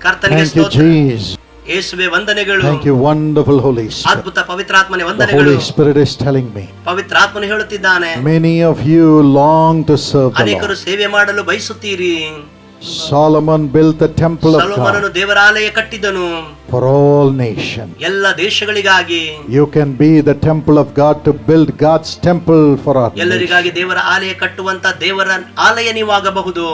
ಕರ್ತನಿಗೆ Thank you, ಸ್ತೋತ್ರ. Jesus. ಯೇಸುವೆ ವಂದನೆಗಳು. Thank you, wonderful Holy Spirit. ಅದ್ಭುತ ಪವಿತ್ರಾತ್ಮನೆ The ವಂದನೆಗಳು. Holy Spirit is telling me, ಪವಿತ್ರಾತ್ಮನು ಹೇಳುತ್ತಿದ್ದಾನೆ, many of you long to serve the ಅನೇಕರು Lord. ಸೇವೆ ಮಾಡಲು ಬಯಸುತ್ತೀರಿ. Solomon built the temple of ಸೊಲೊಮೋನನು God ದೇವರಾಲಯ ಕಟ್ಟಿದನು for all nations. ಎಲ್ಲ ದೇಶಗಳಿಗಾಗಿ. You can be the temple of God to build God's temple for our nation. ಎಲ್ಲರಿಗಾಗಿ ದೇವರ ಆಲಯ ಕಟ್ಟುವಂತ ದೇವರ ಆಲಯ ನೀವಾಗಬಹುದು.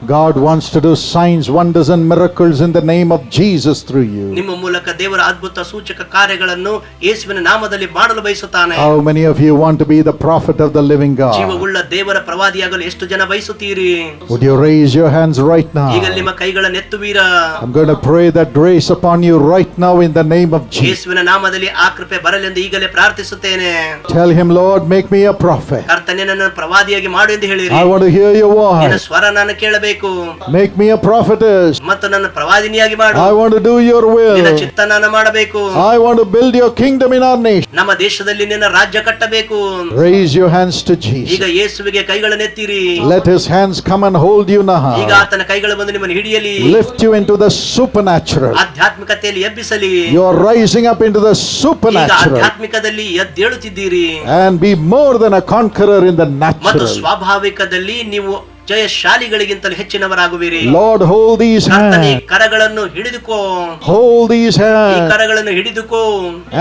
God wants to do signs, wonders and miracles in the name of Jesus through you. ನಿಮ್ಮ ಮೂಲಕ ದೇವರ ಅದ್ಭುತ ಸೂಚಕ ಕಾರ್ಯಗಳನ್ನು ಯೇಸುವಿನ ನಾಮದಲ್ಲಿ ಮಾಡಲು ಬಯಸುತ್ತಾನೆ. How many of you want to be the prophet of the living God? ಜೀವವುಳ್ಳ ದೇವರ ಪ್ರವಾದಿಯಾಗಲು ಎಷ್ಟು ಜನ ಬಯಸುತ್ತೀರಿ? Would you raise your hands right now? ಈಗ ನಿಮ್ಮ ಕೈಗಳನ್ನು ಎತ್ತುವೀರಾ? I'm going to pray that grace upon you right now in the name of Jesus. ಯೇಸುವಿನ ನಾಮದಲ್ಲಿ ಆ ಕೃಪೆ ಬರಲೆಂದು ಈಗಲೇ ಪ್ರಾರ್ಥಿಸುತ್ತೇನೆ. Tell him, Lord, make me a prophet. ಕರ್ತನೇ ನನ್ನನ್ನು ಪ್ರವಾದಿಯಾಗಿ ಮಾಡು ಎಂದು ಹೇಳಿರಿ. I want to hear your ನಿನ್ನ voice. ಸ್ವರ ನಾನು ಕೇಳಬೇಕು. Make me a prophetess. ಮತ್ತು ನನ್ನ ಪ್ರವಾದಿನಿಯಾಗಿ ಮಾಡು. I want to do your ನಿನ್ನ will. ಚಿತ್ತ ನಾನು ಮಾಡಬೇಕು. I want to build your kingdom in our nation. ನಮ್ಮ ದೇಶದಲ್ಲಿ ನಿನ್ನ ರಾಜ್ಯ ಕಟ್ಟಬೇಕು. Raise your hands to ಈಗ Jesus. ಯೇಸುವಿಗೆ ಕೈಗಳನ್ನು ಎತ್ತಿರಿ. Let his hands come and hold you ಈಗ now. ಆತನ ಕೈಗಳು ಬಂದು ನಿಮ್ಮನ್ನು ಹಿಡಿಯಲಿ. Lift you into the supernatural. ಆಧ್ಯಾತ್ಮಿಕತೆಯಲ್ಲಿ ಎಬ್ಬಿಸಲಿ. You are rising up into the ಈಗ supernatural ಆಧ್ಯಾತ್ಮಿಕದಲ್ಲಿ ಎದ್ದೇಳುತ್ತಿದ್ದೀರಿ and be more than a conqueror in the ಮತ್ತು natural. ಸ್ವಾಭಾವಿಕದಲ್ಲಿ ನೀವು ಜಯಶಾಲಿಗಳಿಗಿಂತಲೂ ಹೆಚ್ಚಿನವರಾಗುವಿರಿ. Lord, hold these ಕರ್ತನೇ, hands. ಕರಗಳನ್ನು ಹಿಡಿದುಕೋ. Hold these ಈ hands ಕರಗಳನ್ನು ಹಿಡಿದುಕೋ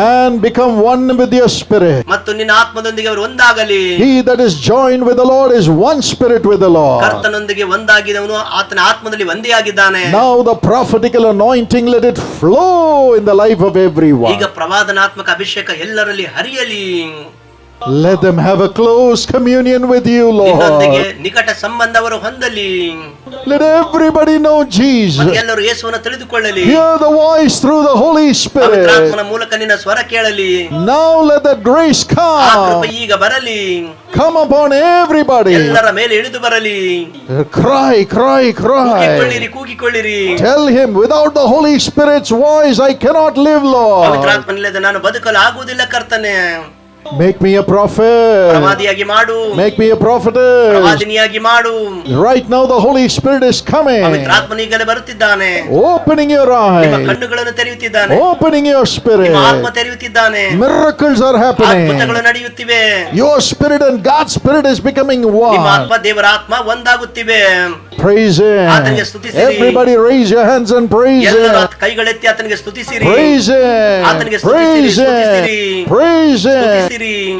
and become one with your spirit. ಮತ್ತು ನಿನ್ನ ಆತ್ಮದೊಂದಿಗೆ ಅವರು ಒಂದಾಗಲಿ. He that is joined with the Lord is one spirit with the Lord. ಕರ್ತನೊಂದಿಗೆ ಒಂದಾಗಿದವನು ಆತನ ಆತ್ಮದಲ್ಲಿ ಒಂದೇ ಆಗಿದ್ದಾನೆ. Now the prophetical anointing, let it flow in the life of everyone. ಈಗ ಪ್ರವಾದನಾತ್ಮಕ ಅಭಿಷೇಕ ಎಲ್ಲರಲ್ಲಿ ಹರಿಯಲಿ. Let them have a close communion with you, ನಿನ್ನೊಂದಿಗೆ Lord. ನಿಕಟ ಸಂಬಂಧ ಅವರು ಹೊಂದಲಿ. Let everybody know Jesus. ಮತ್ತು ಎಲ್ಲರೂ ಯೇಸುವನ್ನು ತಿಳಿದುಕೊಳ್ಳಲಿ. Hear the voice through the Holy Spirit. ಪವಿತ್ರಾತ್ಮನ ಮೂಲಕ ನಿನ್ನ ಸ್ವರ ಕೇಳಲಿ. Now let the grace ಆ ಕೃಪೆ come. ಈಗ ಬರಲಿ. Come upon everybody. ಎಲ್ಲರ ಮೇಲೆ ಇಳಿದು ಬರಲಿ. Cry, cry, cry. ಕೂಗಿಕೊಳ್ಳಿರಿ, ಕೂಗಿಕೊಳ್ಳಿರಿ. Tell him, without the Holy Spirit's voice, I cannot live, Lord. ಪವಿತ್ರಾತ್ಮನಿಲ್ಲದೆ ನಾನು ಬದುಕಲು ಆಗುವುದಿಲ್ಲ ಕರ್ತನೆ. Make me a prophet. ಪ್ರವಾದಿಯಾಗಿ ಮಾಡು. Make me a prophetess. ಪ್ರವಾದಿನಿಯಾಗಿ ಮಾಡು. Right now the Holy Spirit is coming. ಪವಿತ್ರಾತ್ಮನು ಈಗಲೇ ಬರುತ್ತಿದ್ದಾನೆ. Opening your ನಿಮ್ಮ eyes. ಕಣ್ಣುಗಳನ್ನು ತೆರೆಯುತ್ತಿದ್ದಾನೆ. Opening your spirit. ನಿಮ್ಮ ಆತ್ಮ ತೆರೆಯುತ್ತಿದ್ದಾನೆ. Miracles are happening. ಅದ್ಭುತಗಳು ನಡೆಯುತ್ತಿವೆ. Your spirit and God's spirit is becoming ನಿಮ್ಮ one. ಆತ್ಮ ದೇವರ ಆತ್ಮ ಒಂದಾಗುತ್ತಿವೆ. Praise ಆತನಿಗೆ him. ಸ್ತುತಿಸಿರಿ. Everybody raise your hands and praise ಎಲ್ಲರೂ him. ಕೈಗಳೆತ್ತಿ ಆತನಿಗೆ ಸ್ತುತಿಸಿರಿ. Praise ಆತನಿಗೆ him. ಸ್ತುತಿಸಿರಿ, Praise ಸ್ತುತಿಸಿರಿ. him. Praise him. ಸ್ತುತಿಸಿರಿ.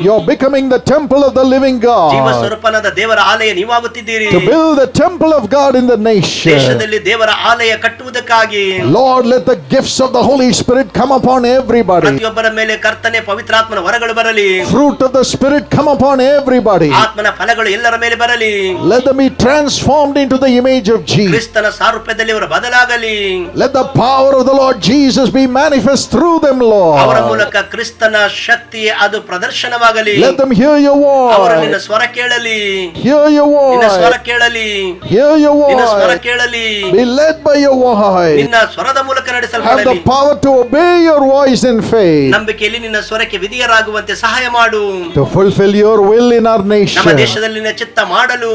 You're becoming the temple of the living ಜೀವ God. ಸ್ವರೂಪನಾದ ದೇವರ ಆಲಯ ನೀವಾಗುತ್ತಿದ್ದೀರಿ. To build the temple of God in the nation. ದೇಶದಲ್ಲಿ ದೇವರ ಆಲಯ ಕಟ್ಟುವುದಕ್ಕಾಗಿ Lord, let the gifts of the Holy Spirit come upon everybody. ಪ್ರತಿಯೊಬ್ಬರ ಮೇಲೆ ಕರ್ತನೆ ಪವಿತ್ರಾತ್ಮನ ವರಗಳು ಬರಲಿ. Fruit of the Spirit come upon everybody. ಆತ್ಮನ ಫಲಗಳು ಎಲ್ಲರ ಮೇಲೆ ಬರಲಿ. Let them be transformed into the image of Jesus. ಕ್ರಿಸ್ತನ ಸಾರೂಪ್ಯದಲ್ಲಿ ಅವರು ಬದಲಾಗಲಿ. Let the power of the Lord Jesus be manifest through them, ಅವರ Lord. ಮೂಲಕ ಕ್ರಿಸ್ತನ ಶಕ್ತಿ ಅದು ಪ್ರದರ್ಶನವಾಗಲಿ. Let them hear your ಅವರು ನಿನ್ನ voice. ಸ್ವರ ಕೇಳಲಿ. Hear your ನಿನ್ನ ಸ್ವರ voice. ಕೇಳಲಿ. Hear your ನಿನ್ನ ಸ್ವರ voice. ಕೇಳಲಿ. Be led by your voice. ನಿನ್ನ ಸ್ವರದ ಮೂಲಕ Have ನಡೆಸಲ್ಪಡಲಿ. the power to obey your voice in faith. ನಂಬಿಕೆಯಲ್ಲಿ ನಿನ್ನ ಸ್ವರಕ್ಕೆ ವಿಧಿಯರಾಗುವಂತೆ ಸಹಾಯ ಮಾಡು. To fulfill your will in our ನಮ್ಮ nation. ದೇಶದಲ್ಲಿ ನಿನ್ನ ಚಿತ್ತ ಮಾಡಲು.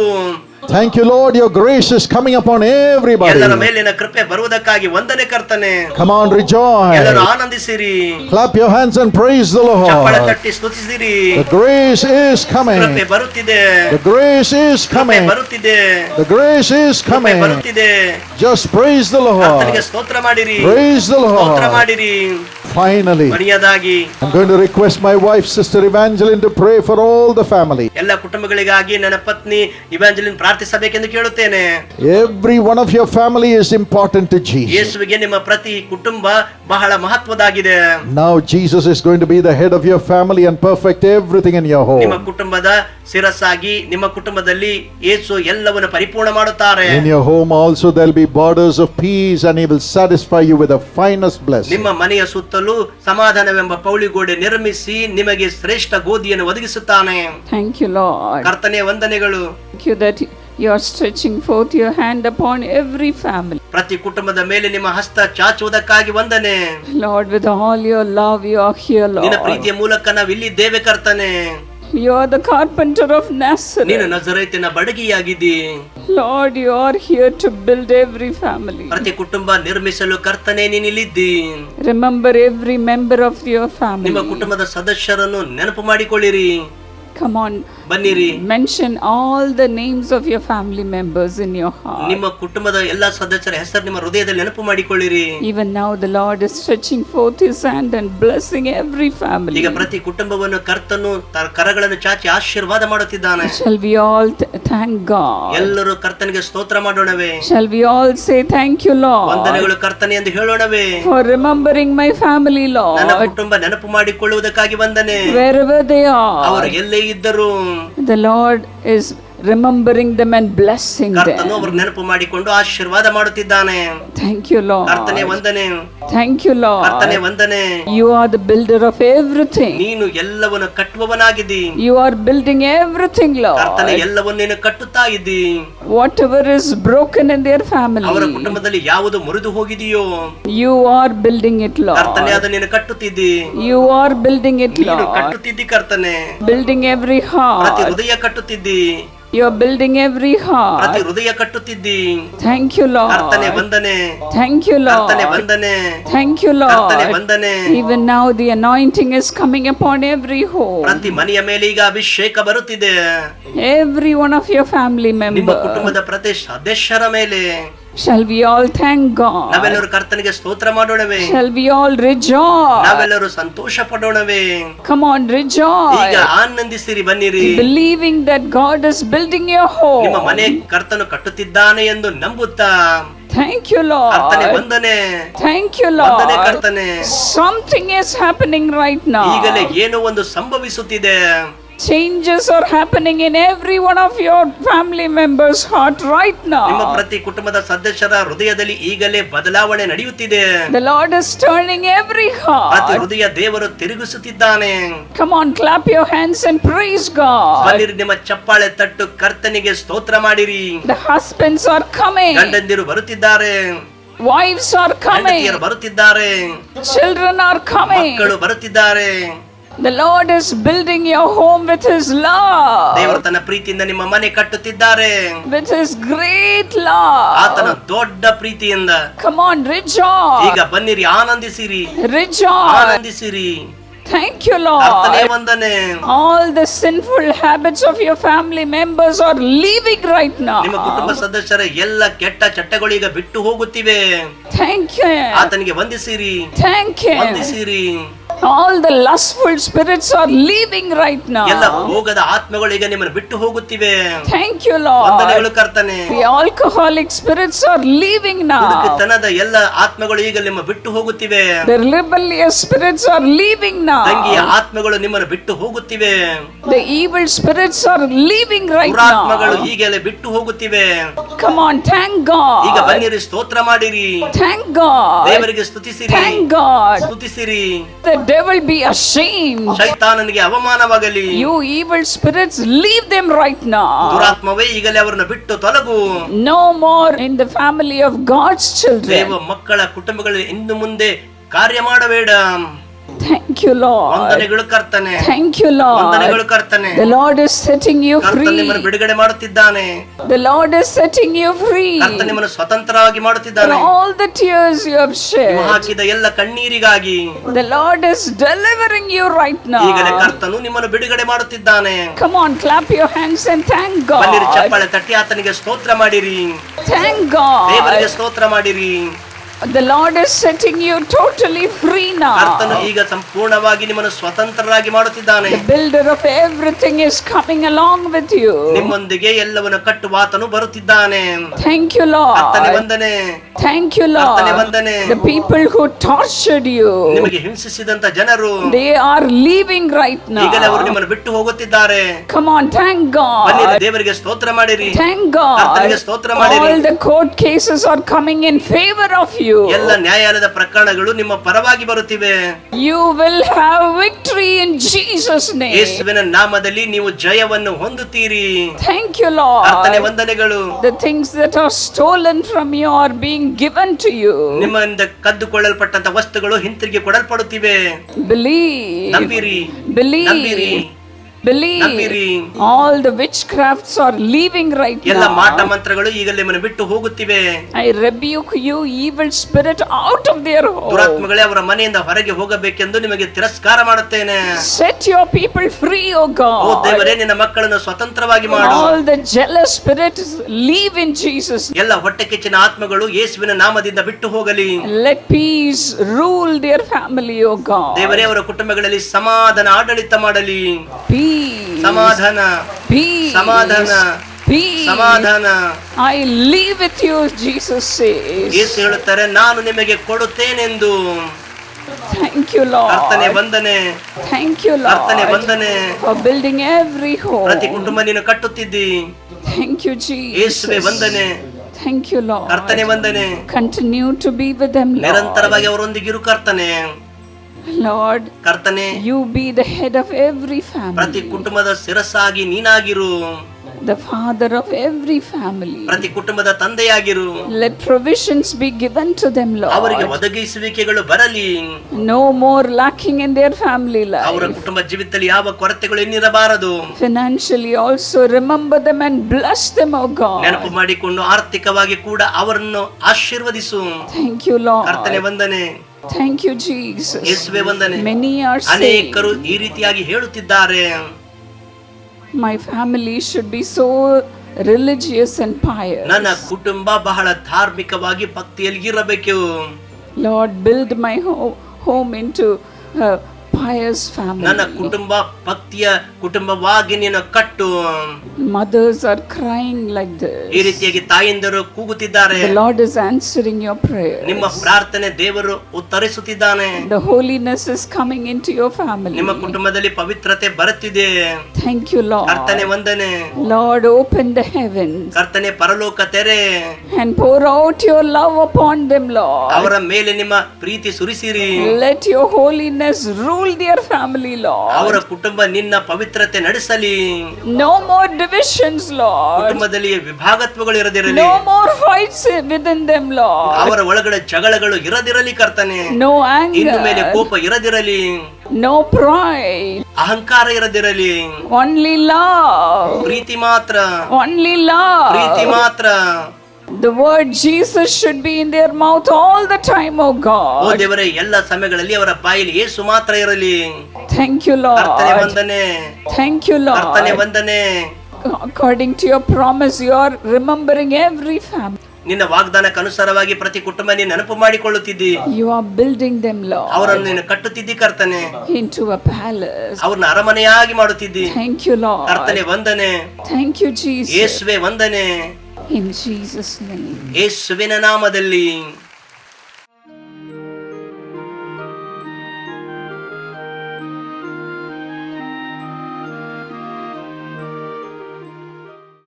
Thank you, Lord. Your grace is coming upon everybody. ಎಲ್ಲರ ಮೇಲಿನ ಕೃಪೆ ಬರುವುದಕ್ಕಾಗಿ ವಂದನೆ ಕರ್ತನೆ. Come on, ಎಲ್ಲರೂ rejoice. ಆನಂದಿಸಿರಿ. Clap your hands and praise the ಚಪ್ಪಾಳೆ Lord. ತಟ್ಟಿ ಸ್ತುತಿಸಿರಿ. The grace is ಕೃಪೆ coming. ಬರುತ್ತಿದೆ. The grace is ಕೃಪೆ coming. ಬರುತ್ತಿದೆ. The grace is ಕೃಪೆ coming. ಬರುತ್ತಿದೆ. Just praise the ಕರ್ತನಿಗೆ Lord. ಸ್ತೋತ್ರ ಮಾಡಿರಿ. Praise the ಸ್ತೋತ್ರ Lord. ಮಾಡಿರಿ. Finally, ಕೊನೆಯದಾಗಿ I'm going to request my wife, Sister Evangeline, to pray for all the family. ಎಲ್ಲ ಕುಟುಂಬಗಳಿಗಾಗಿ ನನ್ನ ಪತ್ನಿ ಇವಾಂಜಲಿನ್ ಪ್ರಾರ್ಥಿಸಬೇಕೆಂದು ಕೇಳುತ್ತೇನೆ. Every one of your family is important to Jesus. ಯೇಸುವಿಗೆ ನಿಮ್ಮ ಪ್ರತಿ ಕುಟುಂಬ ಬಹಳ ಮಹತ್ವದಾಗಿದೆ. Now Jesus is going to be the head of your family and perfect everything in your ನಿಮ್ಮ home. ಕುಟುಂಬದ ಶಿರಸ್ಸಾಗಿ ನಿಮ್ಮ ಕುಟುಂಬದಲ್ಲಿ ಯೇಸು ಎಲ್ಲವನ್ನು ಪರಿಪೂರ್ಣ ಮಾಡುತ್ತಾರೆ. In your home also there'll be borders of peace and he will satisfy you with the finest blessing. ನಿಮ್ಮ ಮನೆಯ ಸುತ್ತಲೂ ಸಮಾಧಾನವೆಂಬ ಪೌಳಿಗೋಡೆ ನಿರ್ಮಿಸಿ ನಿಮಗೆ ಶ್ರೇಷ್ಠ ಗೋಧಿಯನ್ನು ಒದಗಿಸುತ್ತಾನೆ. Thank you, Lord. ಕರ್ತನೆಯ ವಂದನೆಗಳು. Thank you that you are stretching forth your hand upon every family. ಪ್ರತಿ ಕುಟುಂಬದ ಮೇಲೆ ನಿಮ್ಮ ಹಸ್ತ ಚಾಚುವುದಕ್ಕಾಗಿ ವಂದನೆ. Lord, with all your love, you are here, ನಿನ್ನ Lord. ಪ್ರೀತಿಯ ಮೂಲಕ ನಾವು ಇಲ್ಲಿದ್ದೇವೆ ಕರ್ತನೆ. You are the carpenter of ನೀನು Nazareth. ನಜರೇತಿನ ಬಡಗಿಯಾಗಿದ್ದಿ. Lord, you are here to build every family. ಪ್ರತಿ ಕುಟುಂಬ ನಿರ್ಮಿಸಲು ಕರ್ತನೆ ನೀನಿಲ್ಲಿದ್ದಿ. Remember every member of your ನಿಮ್ಮ family. ಕುಟುಂಬದ ಸದಸ್ಯರನ್ನು ನೆನಪು ಮಾಡಿಕೊಳ್ಳಿರಿ. Come on, ಬನ್ನಿರಿ, mention all the names of your family members in your heart. ನಿಮ್ಮ ಕುಟುಂಬದ ಎಲ್ಲಾ ಸದಸ್ಯರ ಹೆಸರು ನಿಮ್ಮ ಹೃದಯದಲ್ಲಿ ನೆನಪು ಮಾಡಿಕೊಳ್ಳಿರಿ. Even now the Lord is stretching forth his hand and blessing every family. ಈಗ ಪ್ರತಿ ಕುಟುಂಬವನ್ನು ಕರ್ತನು ಕರಗಳನ್ನು ಚಾಚಿ ಆಶೀರ್ವಾದ ಮಾಡುತ್ತಿದ್ದಾನೆ. Shall we all thank God? ಎಲ್ಲರೂ ಕರ್ತನಿಗೆ ಸ್ತೋತ್ರ ಮಾಡೋಣವೇ? Shall we all say thank you, Lord, ವಂದನೆಗಳು ಕರ್ತನೆ ಎಂದು ಹೇಳೋಣವೇ? for remembering my family, ನನ್ನ Lord, ಕುಟುಂಬ ನೆನಪು ಮಾಡಿಕೊಳ್ಳುವುದಕ್ಕಾಗಿ ವಂದನೆ. wherever they are. ಅವರು ಎಲ್ಲೇ ಇದ್ದರು The Lord is remembering them and blessing ಕರ್ತನು them. ಅವರು ನೆನಪು ಮಾಡಿಕೊಂಡು ಆಶೀರ್ವಾದ ಮಾಡುತ್ತಿದ್ದಾನೆ. Thank you, ಕರ್ತನೆ Lord. ವಂದನೆ. Thank you, ಕರ್ತನೆ Lord. ವಂದನೆ. You are the builder of everything. ನೀನು ಎಲ್ಲವನ್ನು ಕಟ್ಟುವವನಾಗಿದ್ದಿ. You are building everything, ಕರ್ತನೆ Lord. ಎಲ್ಲವನ್ನು ನೀನು ಕಟ್ಟುತ್ತಾ ಇದ್ದಿ. Whatever is broken in their ಅವರ family, ಕುಟುಂಬದಲ್ಲಿ ಯಾವುದು ಮುರಿದು ಹೋಗಿದೆಯೋ you are building it, ಕರ್ತನೆ Lord. ಅದನ್ನು ನೀನು ಕಟ್ಟುತ್ತಿದ್ದಿ. You are building it, ನೀನು Lord. ಕಟ್ಟುತ್ತಿದ್ದಿ ಕರ್ತನೆ. Building every ಪ್ರತಿ heart. ಹೃದಯ ಕಟ್ಟುತ್ತಿದ್ದಿ. You are building every ಪ್ರತಿ heart. ಹೃದಯ ಕಟ್ಟುತ್ತಿದ್ದಿ. Thank you, ಕರ್ತನೆ Lord. ವಂದನೆ. Thank you, ಕರ್ತನೆ Lord. ವಂದನೆ. Thank you, ಕರ್ತನೆ Lord. ವಂದನೆ. Even now the anointing is coming upon every home. ಪ್ರತಿ ಮನೆಯ ಮೇಲೆ ಈಗ ಅಭಿಷೇಕ ಬರುತ್ತಿದೆ. Every one of your family ನಿಮ್ಮ members. ಕುಟುಂಬದ ಪ್ರತಿ ಸದಸ್ಯರ ಮೇಲೆ Shall we all thank God? ನಾವೆಲ್ಲರೂ ಕರ್ತನಿಗೆ ಸ್ತೋತ್ರ ಮಾಡೋಣವೇ? Shall we all rejoice? ನಾವೆಲ್ಲರೂ ಸಂತೋಷ ಪಡೋಣವೇ? Come on, ಈಗ rejoice. ಆನಂದಿಸಿರಿ, ಬನ್ನಿರಿ. Believing that God is building your ನಿಮ್ಮ home. ಮನೆ ಕರ್ತನು ಕಟ್ಟುತ್ತಿದ್ದಾನೆ ಎಂದು ನಂಬುತ್ತಾ Thank you, ಕರ್ತನೆ Lord. ವಂದನೆ. Thank you, ವಂದನೆ Lord. ಕರ್ತನೆ. Something is happening right ಈಗಲೇ now. ಏನೋ ಒಂದು ಸಂಭವಿಸುತ್ತಿದೆ. Changes are happening in every one of your family members' heart right ನಿಮ್ಮ now. ಪ್ರತಿ ಕುಟುಂಬದ ಸದಸ್ಯರ ಹೃದಯದಲ್ಲಿ ಈಗಲೇ ಬದಲಾವಣೆ ನಡೆಯುತ್ತಿದೆ. The Lord is turning every ಪ್ರತಿ heart. ಹೃದಯ ದೇವರು ತಿರುಗಿಸುತ್ತಿದ್ದಾನೆ. Come on, clap your hands and praise God. ಬನ್ನಿರಿ, ನಿಮ್ಮ ಚಪ್ಪಾಳೆ ತಟ್ಟು ಕರ್ತನಿಗೆ ಸ್ತೋತ್ರ ಮಾಡಿರಿ. The husbands are coming. ಗಂಡಂದಿರು ಬರುತ್ತಿದ್ದಾರೆ, Wives are coming. ಹೆಂಡತಿಯರು ಬರುತ್ತಿದ್ದಾರೆ, Children are coming. ಮಕ್ಕಳು ಬರುತ್ತಿದ್ದಾರೆ. The Lord is building your home with His ದೇವರು love, ತನ್ನ ಪ್ರೀತಿಯಿಂದ ನಿಮ್ಮ ಮನೆ ಕಟ್ಟುತ್ತಿದ್ದಾರೆ. with His great ಆತನ love. ದೊಡ್ಡ ಪ್ರೀತಿಯಿಂದ Come on, rejoice. ಈಗ ಬನ್ನಿರಿ, ಆನಂದಿಸಿರಿ, Rejoice. ಆನಂದಿಸಿರಿ. Thank you, ಕರ್ತನೇ Lord. ವಂದನೆ. All the sinful habits of your family members are leaving right ನಿಮ್ಮ ಕುಟುಂಬ now. ಸದಸ್ಯರ ಎಲ್ಲ ಕೆಟ್ಟ ಚಟಗಳು ಈಗ ಬಿಟ್ಟು ಹೋಗುತ್ತಿವೆ. Thank Him. ಆತನಿಗೆ ವಂದಿಸಿರಿ, Thank Him. ವಂದಿಸಿರಿ. All the lustful spirits are leaving right ಎಲ್ಲ now. ಭೋಗದ ಆತ್ಮಗಳು ಈಗ ನಿಮ್ಮನ್ನು ಬಿಟ್ಟು ಹೋಗುತ್ತಿವೆ. Thank you, ವಂದನೆಗಳು Lord. ಕರ್ತನೆ. The alcoholic spirits are leaving now. ಹುಡುಕತನದ ಎಲ್ಲ ಆತ್ಮಗಳು ಈಗ ನಿಮ್ಮ ಬಿಟ್ಟು ಹೋಗುತ್ತಿವೆ. The rebellious spirits are leaving ತಂಗಿಯ now. ಆತ್ಮಗಳು ನಿಮ್ಮನ್ನು ಬಿಟ್ಟು ಹೋಗುತ್ತಿವೆ. The evil spirits are leaving right ದುರಾತ್ಮಗಳು now. ಈಗಲೇ ಬಿಟ್ಟು ಹೋಗುತ್ತಿವೆ. Come on, thank ಈಗ God. ಬನ್ನಿರಿ, ಸ್ತೋತ್ರ ಮಾಡಿರಿ, Thank God. ದೇವರಿಗೆ ಸ್ತುತಿಸಿರಿ, Thank God. ಸ್ತುತಿಸಿರಿ. The devil be ashamed. ಶೈತಾನನಿಗೆ ಅವಮಾನವಾಗಲಿ. You evil spirits, leave them right now. ದುರಾತ್ಮವೇ ಈಗಲೇ ಅವರನ್ನು ಬಿಟ್ಟು ತೊಲಗು. No more in the family of God's children. ದೇವ ಮಕ್ಕಳ ಕುಟುಂಬಗಳು ಇನ್ನು ಮುಂದೆ ಕಾರ್ಯ ಮಾಡಬೇಡ. Thank you, Lord. ವಂದನೆಗಳು ಕರ್ತನೆ. Thank you, ವಂದನೆಗಳು Lord. ಕರ್ತನೆ. The Lord is setting you ಕರ್ತನೆ free. ನಿಮ್ಮನ್ನು ಬಿಡುಗಡೆ ಮಾಡುತ್ತಿದ್ದಾನೆ. The Lord is setting you free. ಕರ್ತನೆ ನಿಮ್ಮನ್ನು ಸ್ವತಂತ್ರವಾಗಿ For ಮಾಡುತ್ತಿದ್ದಾನೆ. all the tears you have ನೀವು shed, ಹಾಕಿದ ಎಲ್ಲ ಕಣ್ಣೀರಿಗಾಗಿ the Lord is delivering you right ಈಗಲೇ now. ಕರ್ತನು ನಿಮ್ಮನ್ನು ಬಿಡುಗಡೆ ಮಾಡುತ್ತಿದ್ದಾನೆ. Come on, clap your hands and thank ಬನ್ನಿರಿ, God. ಚಪ್ಪಾಳೆ ತಟ್ಟಿ ಆತನಿಗೆ ಸ್ತೋತ್ರ ಮಾಡಿರಿ, Thank ದೇವರಿಗೆ God. ಸ್ತೋತ್ರ ಮಾಡಿರಿ. The Lord is setting you totally free ಕರ್ತನು now. ಈಗ ಸಂಪೂರ್ಣವಾಗಿ ನಿಮ್ಮನ್ನು ಸ್ವತಂತ್ರರಾಗಿ ಮಾಡುತ್ತಿದ್ದಾನೆ. The builder of everything is coming along with you. ನಿಮ್ಮೊಂದಿಗೆ ಎಲ್ಲವನ್ನು ಕಟ್ಟುವ ಆತನು ಬರುತ್ತಿದ್ದಾನೆ. Thank you, ಕರ್ತನೆ Lord. ವಂದನೆ. Thank you, ಕರ್ತನೆ Lord. ವಂದನೆ. The people who tortured you, ನಿಮಗೆ ಹಿಂಸಿಸಿದಂತ ಜನರು they are leaving right ಈಗಲೇ ಅವರು now. ನಿಮ್ಮನ್ನು ಬಿಟ್ಟು ಹೋಗುತ್ತಿದ್ದಾರೆ. Come on, thank ಬನ್ನಿರಿ, God. ದೇವರಿಗೆ ಸ್ತೋತ್ರ ಮಾಡಿರಿ, Thank ಕರ್ತನಿಗೆ God. ಸ್ತೋತ್ರ ಮಾಡಿರಿ. All the court cases are coming in favor of you. ಎಲ್ಲ ನ್ಯಾಯಾಲಯದ ಪ್ರಕರಣಗಳು ನಿಮ್ಮ ಪರವಾಗಿ ಬರುತ್ತಿವೆ. You will have victory in Jesus' name. ಯೇಸುವಿನ ನಾಮದಲ್ಲಿ ನೀವು ಜಯವನ್ನು ಹೊಂದುತ್ತೀರಿ. Thank you, ಕರ್ತನೆ Lord. ವಂದನೆಗಳು. The things that are stolen from you are being given to you. ನಿಮ್ಮಿಂದ ಕದ್ದುಕೊಳ್ಳಲ್ಪಟ್ಟಂತ ವಸ್ತುಗಳು ಹಿಂತಿರುಗಿ ಕೊಡಲ್ಪಡುತ್ತಿವೆ. Believe. ನಂಬಿರಿ, ನಂಬಿರಿ. Believe. Believe. ನಂಬಿರಿ. All the witchcrafts are leaving right ಎಲ್ಲ ಮಾಟ now. ಮಂತ್ರಗಳು ಈಗ ನಿಮ್ಮನ್ನು ಬಿಟ್ಟು ಹೋಗುತ್ತಿವೆ. I rebuke you, evil spirit, out of their home. ದುರಾತ್ಮಗಳೇ ಅವರ ಮನೆಯಿಂದ ಹೊರಗೆ ಹೋಗಬೇಕೆಂದು ನಿಮಗೆ ತಿರಸ್ಕಾರ ಮಾಡುತ್ತೇನೆ. Set your people free, O O God. ದೇವರೇ, ನಿನ್ನ ಮಕ್ಕಳನ್ನು ಸ್ವತಂತ್ರವಾಗಿ ಮಾಡು. All the jealous spirits leave in Jesus. ಎಲ್ಲ ಹೊಟ್ಟೆ ಕಿಚ್ಚಿನ ಆತ್ಮಗಳು ಯೇಸುವಿನ ನಾಮದಿಂದ ಬಿಟ್ಟು ಹೋಗಲಿ. Let peace rule their family, O God. ದೇವರೇ, ಅವರ ಕುಟುಂಬಗಳಲ್ಲಿ ಸಮಾಧಾನ ಆಡಳಿತ ಮಾಡಲಿ. Peace. ಸಮಾಧಾನ, Peace. ಸಮಾಧಾನ, Peace. ಸಮಾಧಾನ. I live with you, Jesus says. ಯೇಸು ಹೇಳುತ್ತಾರೆ, ನಾನು ನಿಮಗೆ ಕೊಡುತ್ತೇನೆಂದು. Thank you, ಕರ್ತನೆ Lord. ವಂದನೆ, Thank you, ಕರ್ತನೆ Lord, ವಂದನೆ. for building every ಪ್ರತಿ home. ಕುಟುಂಬ ನೀನು ಕಟ್ಟುತ್ತಿದ್ದಿ. Thank you, ಯೇಸುವೆ Jesus. ವಂದನೆ, Thank you, ಕರ್ತನೆ Lord. ವಂದನೆ. Continue to be with them, ನಿರಂತರವಾಗಿ Lord. ಅವರೊಂದಿಗಿರು ಕರ್ತನೆ. Lord, ಕರ್ತನೆ, you be the head of every ಪ್ರತಿ family, ಕುಟುಂಬದ ಶಿರಸ್ಸಾಗಿ ನೀನಾಗಿರು. the father of every family. ಪ್ರತಿ ಕುಟುಂಬದ ತಂದೆಯಾಗಿರು. Let provisions be given to them, ಅವರಿಗೆ Lord. ಒದಗಿಸುವಿಕೆಗಳು ಬರಲಿ. No more lacking in their family ಅವರ life. ಕುಟುಂಬ ಜೀವಿತದಲ್ಲಿ ಯಾವ ಕೊರತೆಗಳು ಇನ್ನಿರಬಾರದು. Financially also remember them and bless them, O ನೆನಪು God. ಮಾಡಿಕೊಂಡು ಆರ್ಥಿಕವಾಗಿ ಕೂಡ ಅವರನ್ನು ಆಶೀರ್ವದಿಸು. Thank you, ಕರ್ತನೆ Lord. ವಂದನೆ, Thank you, Jesus. ಯೇಸುವೆ ವಂದನೆ. Many are saying, ಅನೇಕರು ಈ ರೀತಿಯಾಗಿ ಹೇಳುತ್ತಿದ್ದಾರೆ, my family should be so religious and pious. ನನ್ನ ಕುಟುಂಬ ಬಹಳ ಧಾರ್ಮಿಕವಾಗಿ ಭಕ್ತಿಯಲ್ಲಿ ಇರಬೇಕು. Lord, build my home into a pious family. ನನ್ನ ಕುಟುಂಬ ಭಕ್ತಿಯ ಕುಟುಂಬವಾಗಿ ನೀನು ಕಟ್ಟು. Mothers are crying like ಈ this. ರೀತಿಯಾಗಿ ತಾಯಂದಿರು ಕೂಗುತ್ತಿದ್ದಾರೆ. The Lord is answering your prayer. ನಿಮ್ಮ ಪ್ರಾರ್ಥನೆ ದೇವರು ಉತ್ತರಿಸುತ್ತಿದ್ದಾನೆ. The holiness is coming into your family. ನಿಮ್ಮ ಕುಟುಂಬದಲ್ಲಿ ಪವಿತ್ರತೆ ಬರುತ್ತಿದೆ. Thank you, ಕರ್ತನೆ Lord. ವಂದನೆ. Lord, open the heavens ಕರ್ತನೆ ಪರಲೋಕ ತೆರೆ. and pour out your love upon them, Lord. ಅವರ ಮೇಲೆ ನಿಮ್ಮ ಪ್ರೀತಿ ಸುರಿಸಿರಿ. Let your holiness rule their family, ಅವರ Lord. ಕುಟುಂಬ ನಿನ್ನ ಪವಿತ್ರತೆ ನಡೆಸಲಿ. No more divisions, Lord. ಕುಟುಂಬದಲ್ಲಿ ವಿಭಾಗತ್ವಗಳು ಇರದಿರಲಿ. No more fights within them, Lord. ಅವರ ಒಳಗಡೆ ಜಗಳಗಳು ಇರದಿರಲಿ ಕರ್ತನೆ. No ಇನ್ನು ಮೇಲೆ anger, ಕೋಪ ಇರದಿರಲಿ. no pride, ಅಹಂಕಾರ ಇರದಿರಲಿ. only love, ಪ್ರೀತಿ ಮಾತ್ರ, only ಪ್ರೀತಿ love. ಮಾತ್ರ. The word Jesus should be in their mouth all the time, oh O God. ದೇವರೇ, ಎಲ್ಲ ಸಮಯಗಳಲ್ಲಿ ಅವರ ಬಾಯಲ್ಲಿ ಯೇಸು ಮಾತ್ರ ಇರಲಿ. Thank you, ಕರ್ತನೆ Lord. ವಂದನೆ, Thank you, ಕರ್ತನೆ Lord. ವಂದನೆ. According to your promise, you are remembering every family. ನಿನ್ನ ವಾಗ್ದಾನಕ್ಕೆ ಅನುಸಾರವಾಗಿ ಪ್ರತಿ ಕುಟುಂಬ ನೀನು ನೆನಪು ಮಾಡಿಕೊಳ್ಳುತ್ತಿದ್ದಿ. You are building them, ಅವರನ್ನು Lord, ನೀನು ಕಟ್ಟುತ್ತಿದ್ದಿ ಕರ್ತನೆ. into a palace. ಅವ್ರನ್ನ ಅರಮನೆಯಾಗಿ ಮಾಡುತ್ತಿದ್ದಿ. Thank you, ಕರ್ತನೆ Lord. ವಂದನೆ. Thank you, Jesus. ಯೇಸುವೆ ವಂದನೆ. In Jesus' name. ಯೇಸುವಿನ ನಾಮದಲ್ಲಿ